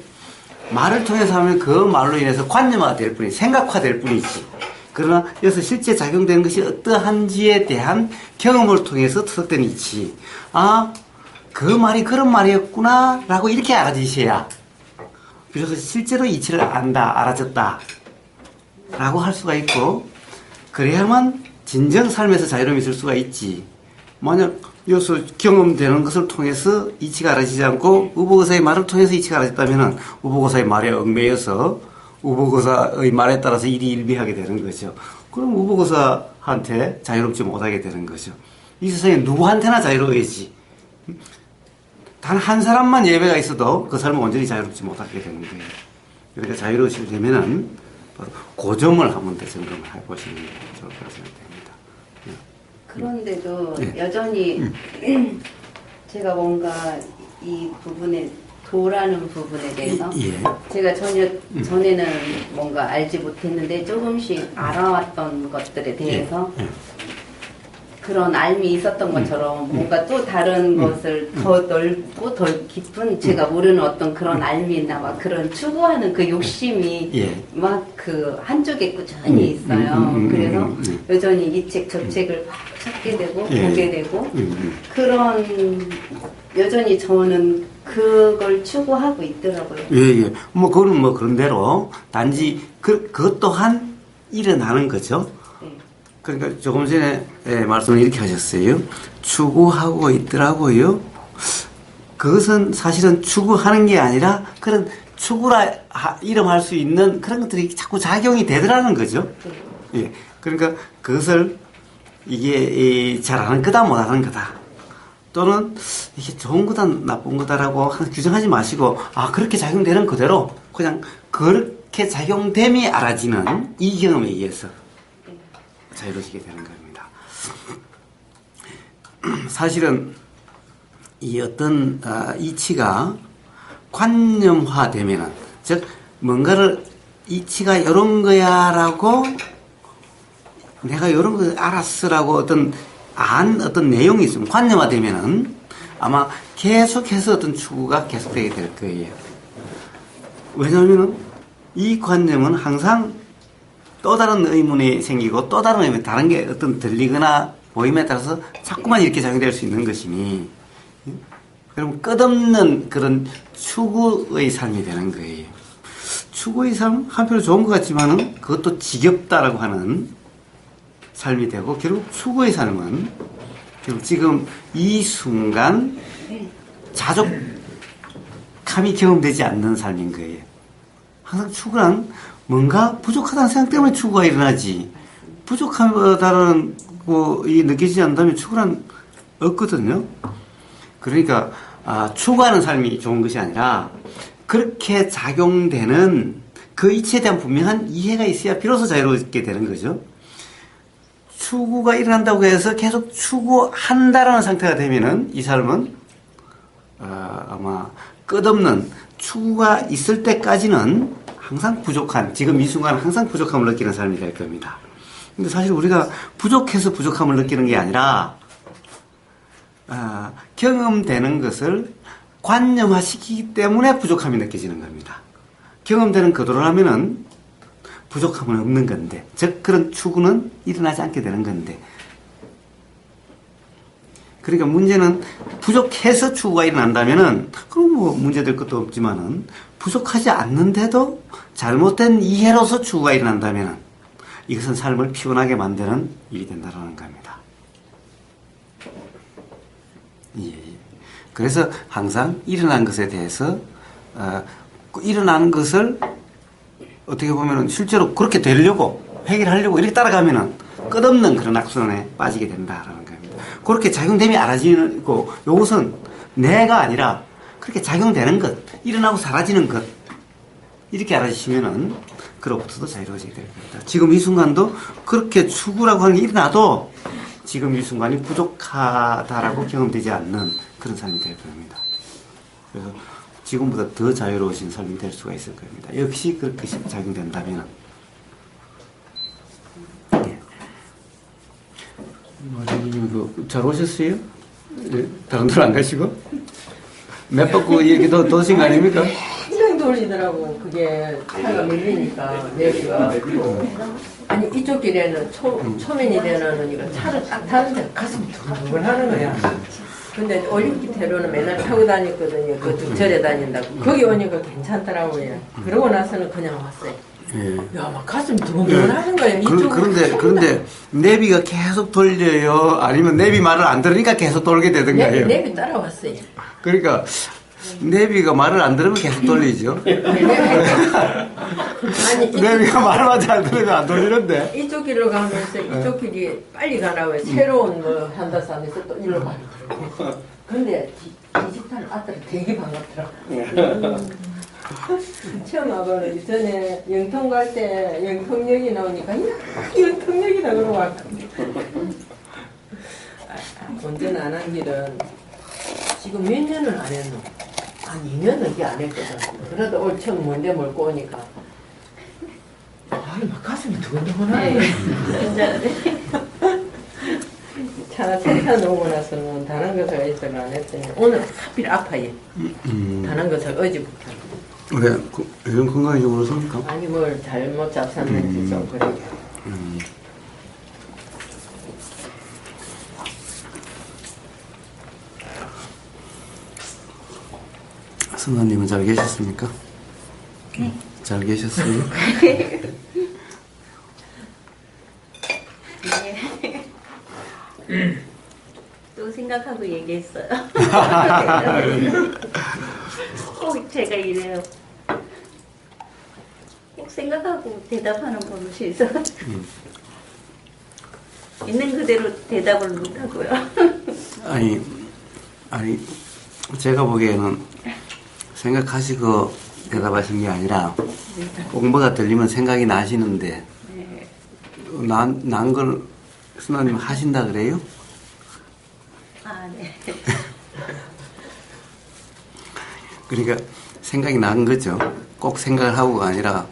Speaker 2: 말을 통해서 하면 그 말로 인해서 관념화 될 뿐이지, 생각화 될 뿐이지. 그러나 여기서 실제 작용되는 것이 어떠한지에 대한 경험을 통해서 투석된 이치. 그 말이 그런 말이었구나 라고 이렇게 알아지셔야 그래서 실제로 이치를 안다, 알아졌다 라고 할 수가 있고, 그래야만 진정 삶에서 자유로움이 있을 수가 있지. 만약 여기서 경험되는 것을 통해서 이치가 알아지지 않고 우보거사의 말을 통해서 이치가 알아졌다면 우보거사의 말에 얽매여서 우보거사의 말에 따라서 일이 일비하게 되는 거죠. 그럼 우보거사한테 자유롭지 못하게 되는 거죠. 이 세상에 누구한테나 자유로워야지. 단 한 사람만 예외가 있어도 그 사람은 온전히 자유롭지 못하게 되는 거예요. 그러니까 자유로우시려면은 바로 그 점을 한번 더 점검을 해보시는 게 좋을 거라고 생각됩니다.
Speaker 4: 그런데도 여전히 제가 뭔가 이 부분에 도라는 부분에 대해서 제가 전혀 전에는 뭔가 알지 못했는데 조금씩 알아왔던 것들에 대해서 그런 알미 있었던 것처럼 뭔가 또 다른 것을 더 넓고 더 깊은 제가 모르는 어떤 그런 알미나 막 그런 추구하는 그 욕심이 막 그 한쪽에 꾸준히 있어요. 그래서 여전히 이 책 저 책을 막 찾게 되고
Speaker 2: 예.
Speaker 4: 보게 되고 그런 여전히 저는 그걸 추구하고 있더라고요.
Speaker 2: 예, 예. 뭐, 그거는 뭐, 그런 대로, 단지, 그것 또한 일어나는 거죠.
Speaker 4: 네.
Speaker 2: 그러니까 조금 전에 말씀을 이렇게 하셨어요. 추구하고 있더라고요. 그것은 사실은 추구하는 게 아니라 그런 추구라 이름할 수 있는 그런 것들이 자꾸 작용이 되더라는 거죠.
Speaker 4: 네.
Speaker 2: 예. 그러니까 그것을 이게 잘하는 거다 못하는 거다. 또는 이게 좋은 거다 나쁜 거다라고 규정하지 마시고 그렇게 작용되는 그대로 그냥 그렇게 작용됨이 알아지는 이 경험에 의해서 자유로워지게 되는 겁니다. 사실은 이 어떤 이치가 관념화되면은 즉 뭔가를 이치가 이런 거야라고 내가 이런 거 알았으라고 어떤 내용이 있으면 관념화되면은 아마 계속해서 어떤 추구가 계속되게 될 거예요. 왜냐하면은 이 관념은 항상 또 다른 의문이 생기고 또 다른 의문, 다른 게 어떤 들리거나 보임에 따라서 자꾸만 이렇게 작용될 수 있는 것이니 그럼 끝없는 그런 추구의 삶이 되는 거예요. 추구의 삶 한편으로 좋은 것 같지만은 그것도 지겹다라고 하는 삶이 되고 결국 추구의 삶은 결국 지금 이 순간 자족감이 경험되지 않는 삶인 거예요. 항상 추구란 뭔가 부족하다는 생각 때문에 추구가 일어나지 부족하다는 이 느끼지 않는다면 추구란 없거든요. 그러니까 추구하는 삶이 좋은 것이 아니라 그렇게 작용되는 그 이치에 대한 분명한 이해가 있어야 비로소 자유롭게 되는 거죠. 추구가 일어난다고 해서 계속 추구한다라는 상태가 되면은 이 삶은 아마 끝없는 추구가 있을 때까지는 항상 부족한, 지금 이 순간 항상 부족함을 느끼는 삶이 될 겁니다. 근데 사실 우리가 부족해서 부족함을 느끼는 게 아니라 경험되는 것을 관념화시키기 때문에 부족함이 느껴지는 겁니다. 경험되는 그대로 하면은 부족함은 없는 건데, 즉 그런 추구는 일어나지 않게 되는 건데, 그러니까 문제는 부족해서 추구가 일어난다면은 그럼 뭐 문제될 것도 없지만은 부족하지 않는데도 잘못된 이해로서 추구가 일어난다면은 이것은 삶을 피곤하게 만드는 일이 된다는 겁니다. 예. 그래서 항상 일어난 것에 대해서 일어나는 것을 어떻게 보면은 실제로 그렇게 되려고 해결하려고 이렇게 따라가면은 끝없는 그런 악순환에 빠지게 된다라는 겁니다. 그렇게 작용됨이 알아지고 이것은 내가 아니라 그렇게 작용되는 것, 일어나고 사라지는 것 이렇게 알아지시면은 그로부터도 자유로워지게 될 겁니다. 지금 이 순간도 그렇게 추구라고 하는 게 일어나도 지금 이 순간이 부족하다라고 경험되지 않는 그런 삶이 될 겁니다. 그래서 지금보다 더 자유로우신 삶이 될 수가 있을 겁니다. 역시 그렇게 작용된다면. 예. 선생님, 잘 오셨어요? 예, 다른 데로 안 가시고? 몇 바퀴 이렇게 도신 거 아닙니까?
Speaker 7: 굉장히 돌리더라고. 그게 차가 밀리니까 내비가. 아니 이쪽 길에는 초면이 되는 차를 딱 타는데 가슴이 두근두근 하는 거야. 근데 올림픽대로는 맨날 타고 다녔거든요. 그 절에 다닌다고. 거기 오니까 괜찮더라고요. 그러고 나서는 그냥 왔어요.
Speaker 2: 예.
Speaker 7: 야, 막 가슴이 두근두근 하는 거예요.
Speaker 2: 그런데 내비가 계속 돌려요? 아니면 내비 말을 안 들으니까 계속 돌게 되던가요?
Speaker 7: 내비 따라왔어요.
Speaker 2: 그러니까 내비가 말을 안 들으면 계속 돌리죠.
Speaker 7: 아니
Speaker 2: 내비가 말만 잘 들으면 안 돌리는데.
Speaker 7: 이쪽 길로 가면서 이쪽 길이 빨리 가라고요. 새로운 뭐 한다서 하면서 또 일로 가더라고. 근데 디지털 아들이 되게 반갑더라고. 처음 와보는 전에 영통 갈 때 영통역이 나오니까 야 영통역이다 그러고 왔거든요. 운전 안 한 길은 지금 몇 년을 안 했노? 한 2년은 이게 안 했거든. 그래도 올 처음 먼데 몰고 오니까 아이 막 가슴이 두근두근하네. 차 세차 놓고 나서는 다른 것을 있어가 안 했더니 오늘 하필 아파요. 다른 것을 어제부터.
Speaker 2: 왜? 이런 건강적으로 섭니까?
Speaker 7: 아니 뭘 잘못 잡쌌는지 좀 그래.
Speaker 2: 승아님은 잘 계셨습니까?
Speaker 6: 네.
Speaker 2: 잘 계셨어요?
Speaker 4: 또 생각하고 얘기했어요. 꼭 제가 이래요. 꼭 생각하고 대답하는 버릇이 있어가지고 있는 그대로 대답을 못하고요.
Speaker 2: 아니, 제가 보기에는 생각하시고 대답하신 게 아니라 꼭 뭐가 들리면 생각이 나시는데
Speaker 4: 네.
Speaker 2: 난 걸 순아님 하신다 그래요?
Speaker 4: 아, 네.
Speaker 2: 그러니까 생각이 난 거죠. 꼭 생각을 하고가 아니라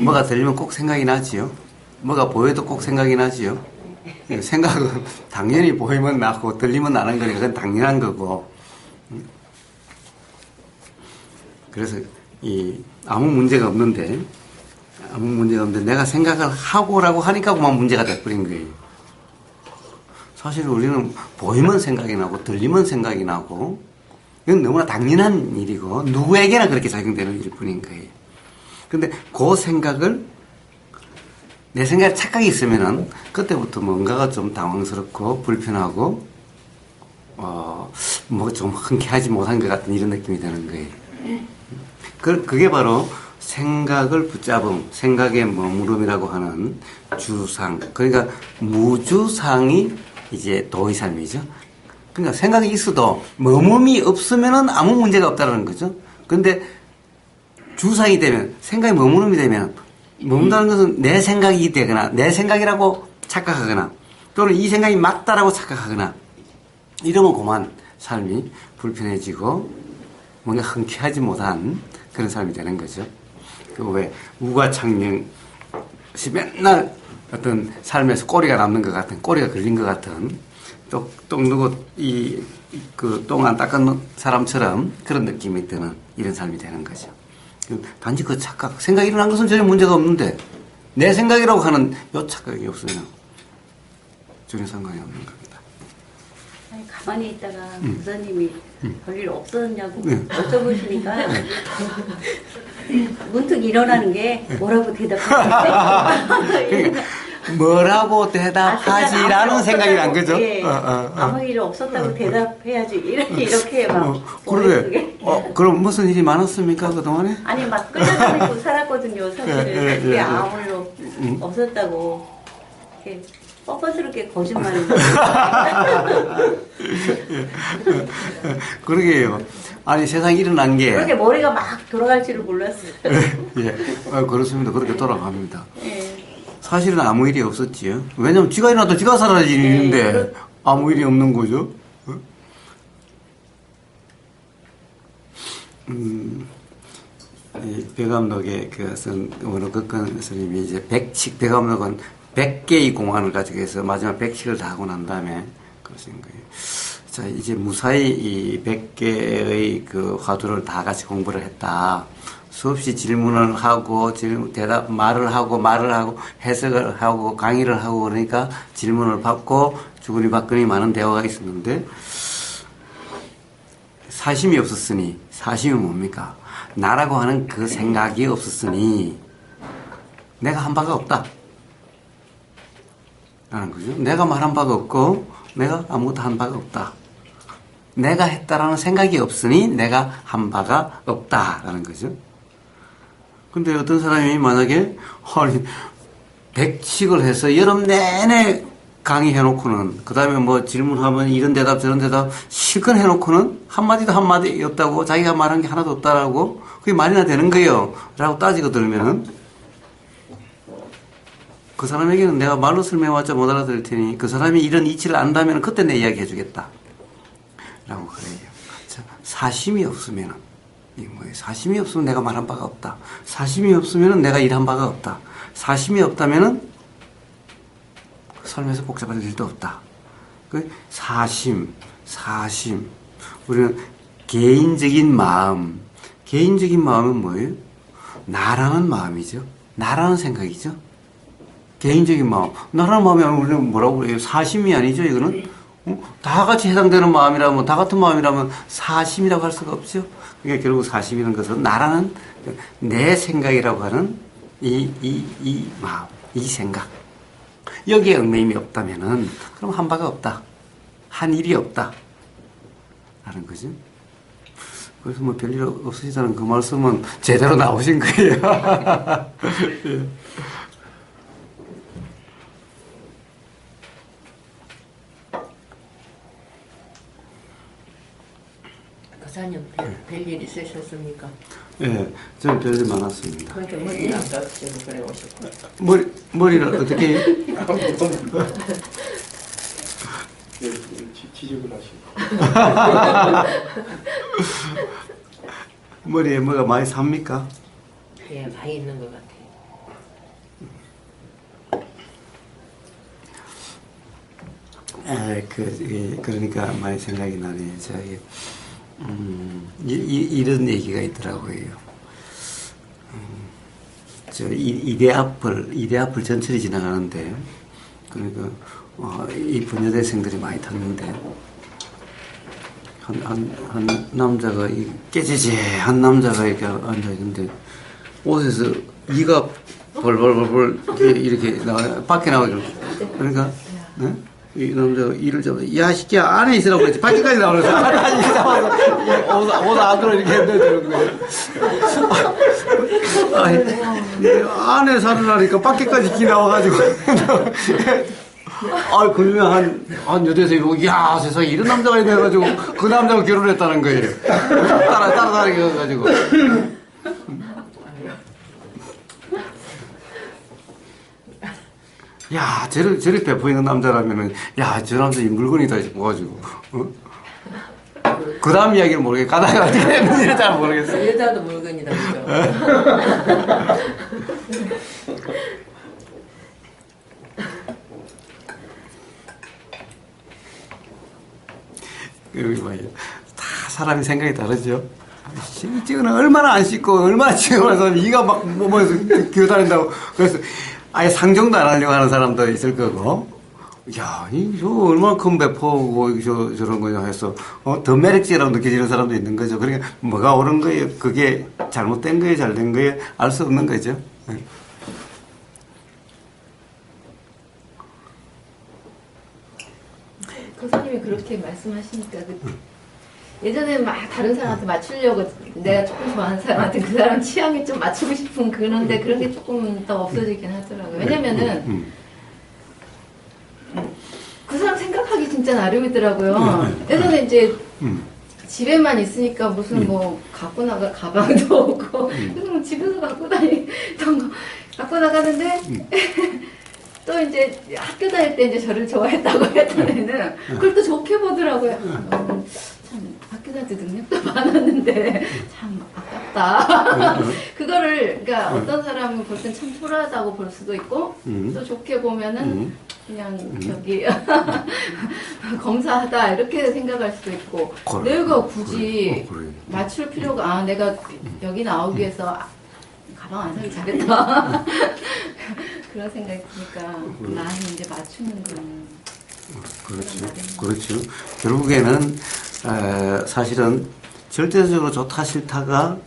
Speaker 2: 뭐가 들리면 꼭 생각이 나지요. 뭐가 보여도 꼭 생각이 나지요. 생각은 당연히 보이면 나고 들리면 나는 거니까 그건 당연한 거고. 그래서 아무 문제가 없는데 내가 생각을 하고라고 하니까 그만 문제가 돼버린 거예요. 사실 우리는 보이면 생각이 나고 들리면 생각이 나고 이건 너무나 당연한 일이고 누구에게나 그렇게 작용되는 일일 뿐인 거예요. 근데 그 생각을 내 생각에 착각이 있으면은 그때부터 뭔가가 좀 당황스럽고 불편하고 뭐 좀 흔쾌하지 못한 것 같은 이런 느낌이 드는 거예요. 그게 바로 생각을 붙잡음, 생각의 머무름이라고 하는 주상. 그러니까 무주상이 이제 도의 삶이죠. 그러니까 생각이 있어도 머물이 없으면은 아무 문제가 없다는 거죠. 근데 주상이 되면, 생각이 머무름이 되면, 머문다는 것은 내 생각이 되거나, 내 생각이라고 착각하거나, 또는 이 생각이 맞다라고 착각하거나, 이러면 그만 삶이 불편해지고, 뭔가 흔쾌하지 못한 그런 삶이 되는 거죠. 왜, 우과창령시 맨날 어떤 삶에서 꼬리가 남는 것 같은, 꼬리가 걸린 것 같은, 똥 누고, 똥 안 닦은 사람처럼 그런 느낌이 드는 이런 삶이 되는 거죠. 단지 그 착각, 생각이 일어난 것은 전혀 문제가 없는데, 내 생각이라고 하는 요 착각이 없으면 전혀 상관이 없는 겁니다.
Speaker 4: 아니, 가만히 있다가 부사님이 별일 없었냐고 여쭤보시니까 문득 일어나는 게 뭐라고 대답하는데
Speaker 2: 그러니까 뭐라고 대답하지라는 생각이 난 거죠.
Speaker 4: 예, 아무 일 없었다고 대답해야지 이렇게 막
Speaker 2: 그러게. 그럼 무슨 일이 많았습니까 그동안에?
Speaker 4: 아니 막 끌려다니고 살았거든요 사실은. 그게 아무 일 없었다고 이렇게 뻔뻔스럽게 거짓말을
Speaker 2: 그러게요. 아니 세상에 일어난 게
Speaker 4: 그렇게 머리가 막 돌아갈 줄을 몰랐어요.
Speaker 2: 예, 그렇습니다. 그렇게 돌아갑니다.
Speaker 4: 예.
Speaker 2: 사실은 아무 일이 없었지요. 왜냐면 쥐가 일어나도 쥐가 사라질 일인데 아무 일이 없는 거죠. 배 감독의 원어극권 스님이 이제 배 감독은 100개의 공안을 가지고 해서 마지막 100씩을 다 하고 난 다음에 그러신 거예요. 자, 이제 무사히 이 100개의 그 화두를 다 같이 공부를 했다. 수없이 질문을 하고, 말을 하고, 해석을 하고, 강의를 하고, 그러니까 질문을 받고, 주거니 받거니 많은 대화가 있었는데, 사심이 없었으니, 사심이 뭡니까? 나라고 하는 그 생각이 없었으니, 내가 한 바가 없다. 라는 거죠. 내가 말한 바가 없고, 내가 아무것도 한 바가 없다. 내가 했다라는 생각이 없으니, 내가 한 바가 없다라는 거죠. 근데 어떤 사람이 만약에, 100씩을 해서 여름 내내 강의해놓고는, 그 다음에 뭐 질문하면 이런 대답 저런 대답 실컷 해놓고는 한마디도 한마디 없다고, 자기가 말한 게 하나도 없다라고, 그게 말이나 되는 거예요. 라고 따지고 들으면은, 그 사람에게는 내가 말로 설명해봤자 못 알아들을 테니, 그 사람이 이런 이치를 안다면 그때 내 이야기 해주겠다. 라고 그래요. 자, 사심이 없으면은, 사심이 없으면 내가 말한 바가 없다. 사심이 없으면 내가 일한 바가 없다. 사심이 없다면은 삶에서 복잡할 일도 없다. 사심. 우리는 개인적인 마음. 개인적인 마음은 뭐예요? 나라는 마음이죠. 나라는 생각이죠. 개인적인 마음. 나라는 마음이 아니면 우리는 뭐라고 그래요? 사심이 아니죠, 이거는? 다 같이 해당되는 마음이라면, 다 같은 마음이라면 사심이라고 할 수가 없죠. 그러니까 결국 사심이라는 것은 나라는 내 생각이라고 하는 이 마음, 이 생각. 여기에 얽매임이 없다면은, 그럼 한 바가 없다. 한 일이 없다. 라는 거죠. 그래서 뭐 별일 없으시다는 그 말씀은 제대로 나오신 거예요. 예.
Speaker 7: 거사님 별일 있으셨습니까?
Speaker 2: 예, 저는 별일 많았습니다.
Speaker 7: 그러니까 머리를 안 깎으시고 그래 오셨고.
Speaker 2: 머리를 어떻게 해요?
Speaker 3: 지적을 하시고.
Speaker 2: 머리에 뭐가 많이 삽니까?
Speaker 7: 예, 많이 있는 것 같아요.
Speaker 2: 그러니까 많이 생각이 나네요. 이런 얘기가 있더라고요. 이대 앞을 전철이 지나가는데, 그러니까, 이 분여대생들이 많이 탔는데, 한 남자가, 깨지지한 남자가 이렇게 앉아있는데, 옷에서 이가 벌벌벌벌 이렇게 밖에 나와요. 그러니까, 네? 이 남자가 이를 잡아서, 야, 새끼야, 안에 있으라고 그랬지. 밖에까지 나오면서, 안에 잡아서, 옷 안으로 이렇게 넣어주는 거예요. 안에 살으라니까 밖에까지 기 나와가지고. 그러면 한 여대에서 이러고, 야, 세상에 이런 남자가 있네 해가지고, 그 남자하고 결혼했다는 거예요. 따라다니게 해가지고. 야, 저를 베푸 있는 남자라면은, 야, 저 남자 이 물건이다 싶어가지고, 그 다음 이야기를 모르겠, 가다가 어떻게 됐는지 잘 모르겠어요.
Speaker 7: 여자도 물건이다, 그죠?
Speaker 2: 여기 봐요. 다 사람이 생각이 다르죠? 지금은 얼마나 안 씻고, 얼마나 지금은 이가 막 몸에서 기어다닌다고. 그래서, 아예 상정도 안 하려고 하는 사람도 있을 거고, 야, 저 얼마나 큰 배포고, 저런 거냐 해서, 더 매력적이라고 느껴지는 사람도 있는 거죠. 그러니까, 뭐가 옳은 거예요? 그게 잘못된 거예요? 잘된 거예요? 알 수 없는 거죠. 네.
Speaker 6: 교수님이 그렇게 말씀하시니까 예전에 막 다른 사람한테 맞추려고 내가 조금 좋아하는 사람한테 그 사람 취향에 좀 맞추고 싶은 그런데 그런 게 조금 더 없어지긴 하더라고요. 왜냐면은 그 사람 생각하기 진짜 나름이더라고요. 예전에 이제 집에만 있으니까 무슨 뭐 갖고 나가 가방도 없고 그래서 뭐 집에서 갖고 다니던 거 갖고 나가는데 또 이제 학교 다닐 때 이제 저를 좋아했다고 했던 애는 그걸 또 좋게 보더라고요. 참 학교 다닐 때 능력도 많았는데 참 아깝다. 그거를 그러니까 어떤 사람은 볼 땐 참 초라하다고 볼 수도 있고 또 좋게 보면은 그냥 저기 검사하다 이렇게 생각할 수도 있고 내가 굳이 맞출 필요가 내가 여기 나오기 위해서 가방 안 사기 잘했다. 그런 생각이 드니까 나는 이제 맞추는 거는
Speaker 2: 그렇죠. 결국에는 사실은 절대적으로 좋다 싫다가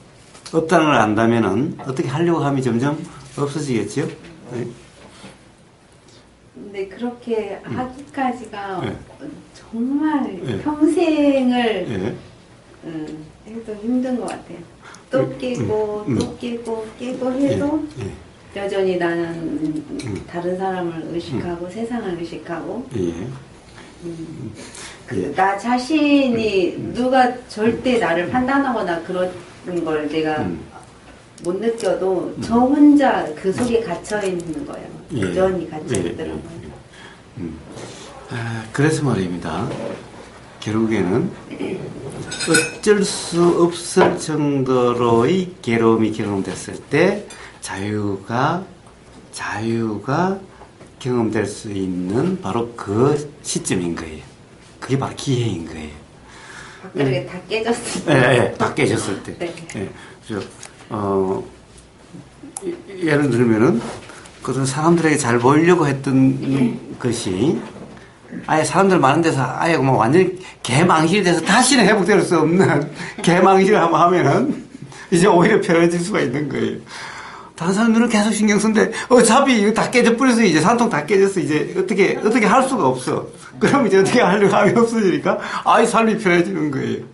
Speaker 2: 없다는 걸 안다면은 어떻게 하려고 함이 점점 없어지겠죠. 네.
Speaker 4: 근데 그렇게 하기까지가
Speaker 2: 네.
Speaker 4: 정말
Speaker 2: 네.
Speaker 4: 평생을
Speaker 2: 네.
Speaker 4: 해도 힘든 것 같아요. 또 깨고 또 깨고 해도 여전히 나는 다른 사람을 의식하고 세상을 의식하고 나 자신이 누가 절대 나를 판단하거나 그런 걸 내가 못 느껴도 저 혼자 그 속에 갇혀 있는 거예요. 여전히 갇혀 있더라고요.
Speaker 2: 그래서 말입니다. 결국에는 어쩔 수 없을 정도로의 괴로움이 경험됐을 때 자유가 경험될 수 있는 바로 그 시점인 거예요. 그게 바로 기회인 거예요.
Speaker 4: 아까 다 깨졌을 때.
Speaker 2: 네, 다 깨졌을 때.
Speaker 4: 네.
Speaker 2: 네. 그래서 예를 들면은 그런 사람들에게 잘 보이려고 했던 것이 아예 사람들 많은 데서 아예 뭐 완전히 개망신이 돼서 다시는 회복될 수 없는 개망신을 한번 하면은 이제 오히려 편해질 수가 있는 거예요. 다른 사람 눈을 계속 신경 쓰는데 어차피 이거 다 깨져버려서 이제 산통 다 깨졌어. 이제 어떻게 할 수가 없어. 그럼 이제 어떻게 하려고 하면 없어지니까 아예 삶이 편해지는 거예요.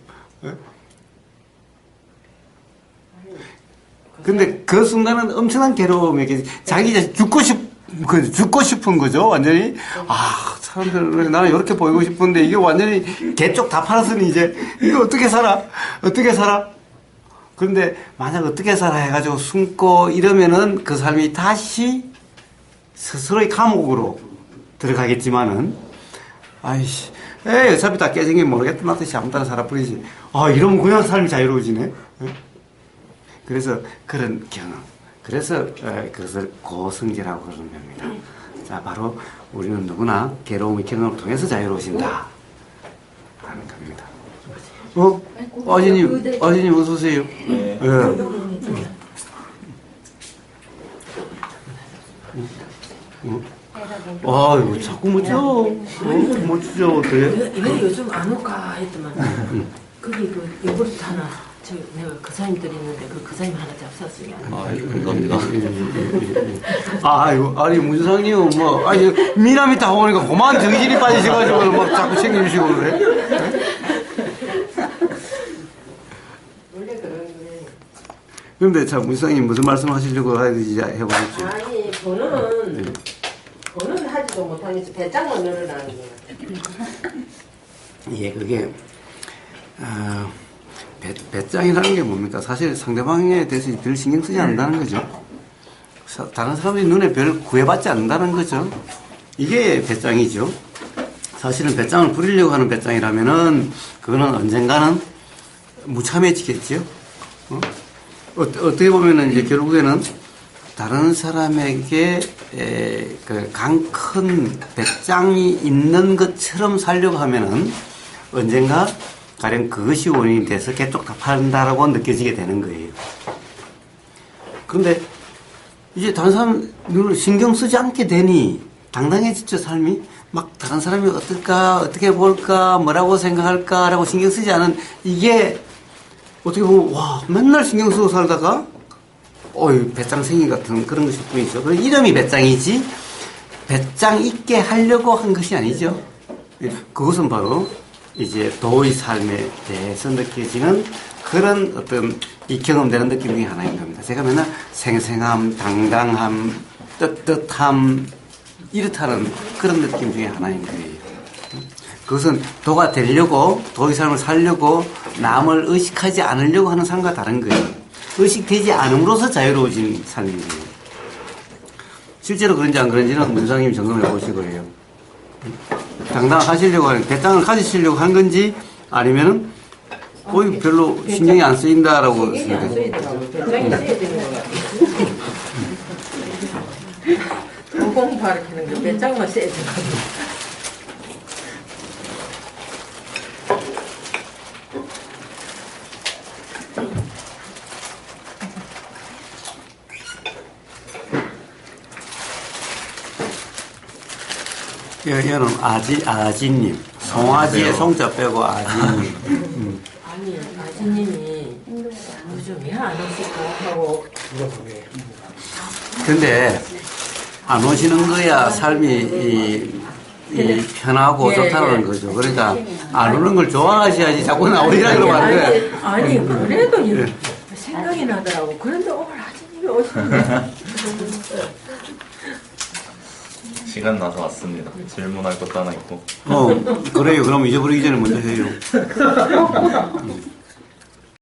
Speaker 2: 근데 그 순간은 엄청난 괴로움에 자기 자신 죽고 싶은 거죠, 완전히. 아, 사람들, 나는 이렇게 보이고 싶은데, 이게 완전히 개쪽 다 팔았으니, 이제, 이거 어떻게 살아? 어떻게 살아? 그런데, 만약 어떻게 살아 해가지고 숨고 이러면은 그 삶이 다시 스스로의 감옥으로 들어가겠지만은, 아이씨, 에이, 어차피 다 깨진 게 모르겠다. 나도 아무 따라 살아버리지. 아, 이러면 그냥 삶이 자유로워지네. 그래서 그런 경험. 그래서 그것을 고성제라고 그러는 겁니다. 자, 바로 우리는 누구나 괴로움의 경험을 통해서 자유로워진다 하는 겁니다. 아지님 어서 오세요. 네. 아이고 자꾸 멋져. 멋지죠. 그래?
Speaker 7: 왜 요즘 안 올까 했더만 거기 그 요구르트 하나 내가 그 사장님들이 있는데 그 사장님 하나 잡쌌으면
Speaker 2: 감사합니다. 아이고, 아니, 문상님, 뭐, 아니, 미남이 다 오니까 그만 정신이 빠지셔가지고 막 자꾸 챙겨주시고 그래.
Speaker 7: 원래 그런 거예요.
Speaker 2: 그런데 참, 문상님 무슨 말씀 하시려고 하는지 해보셨죠?
Speaker 7: 아니 번호는 하지도 못하면서 배짱만 늘어나는 거예요.
Speaker 2: 예, 그게, 배짱이라는 게 뭡니까? 사실 상대방에 대해서 별 신경 쓰지 않는다는 거죠. 다른 사람의 눈에 별 구애받지 않는다는 거죠. 이게 배짱이죠. 사실은 배짱을 부리려고 하는 배짱이라면은 그거는 언젠가는 무참해지겠죠. 어떻게 보면은 이제 결국에는 다른 사람에게 그 강 큰 배짱이 있는 것처럼 살려고 하면은 언젠가 가령 그것이 원인이 돼서 개쪽 다 판다라고 느껴지게 되는 거예요. 그런데 이제 다른 사람 눈을 신경 쓰지 않게 되니 당당해졌죠, 삶이. 막 다른 사람이 어떨까, 어떻게 볼까, 뭐라고 생각할까라고 신경 쓰지 않은 이게 어떻게 보면 와 맨날 신경 쓰고 살다가 배짱생이 같은 그런 것일 뿐이죠. 그 이름이 배짱이지 배짱 있게 하려고 한 것이 아니죠. 그것은 바로 이제 도의 삶에 대해서 느껴지는 그런 어떤 이 경험되는 느낌 중에 하나인 겁니다. 제가 맨날 생생함, 당당함, 떳떳함 이렇다는 그런 느낌 중에 하나인 거예요. 그것은 도가 되려고 도의 삶을 살려고 남을 의식하지 않으려고 하는 삶과 다른 거예요. 의식되지 않음으로써 자유로워진 삶인 거예요. 실제로 그런지 안 그런지는 문상님 점검해 보실 거예요. 당당하시려고 하는, 배짱을 가지시려고 한 건지, 아니면은, 별로 신경이 안 쓰인다라고 생각해요.
Speaker 7: 배짱이 써야 되는 거 같아요. 도공 가르치는 거 배짱만 써야 되는 거 같아요.
Speaker 2: 얘는 아지님. 송아지의 송자 빼고 아지님.
Speaker 7: 아니, 아지님이 요즘 왜 안 오실까 하고 물어보게요.
Speaker 2: 근데, 안 오시는 거야 삶이 편하고 좋다는 거죠. 그러니까, 안 오는 걸 좋아하셔야지 자꾸 나오시라 그러면 안 돼.
Speaker 7: 아니, 그래도 생각이 나더라고. 그런데 오늘 아지님이 오시는데.
Speaker 8: 시간 나서 왔습니다. 질문할 것도 하나 있고.
Speaker 2: 그래요. 그럼 잊어버리기 전에 먼저 해요.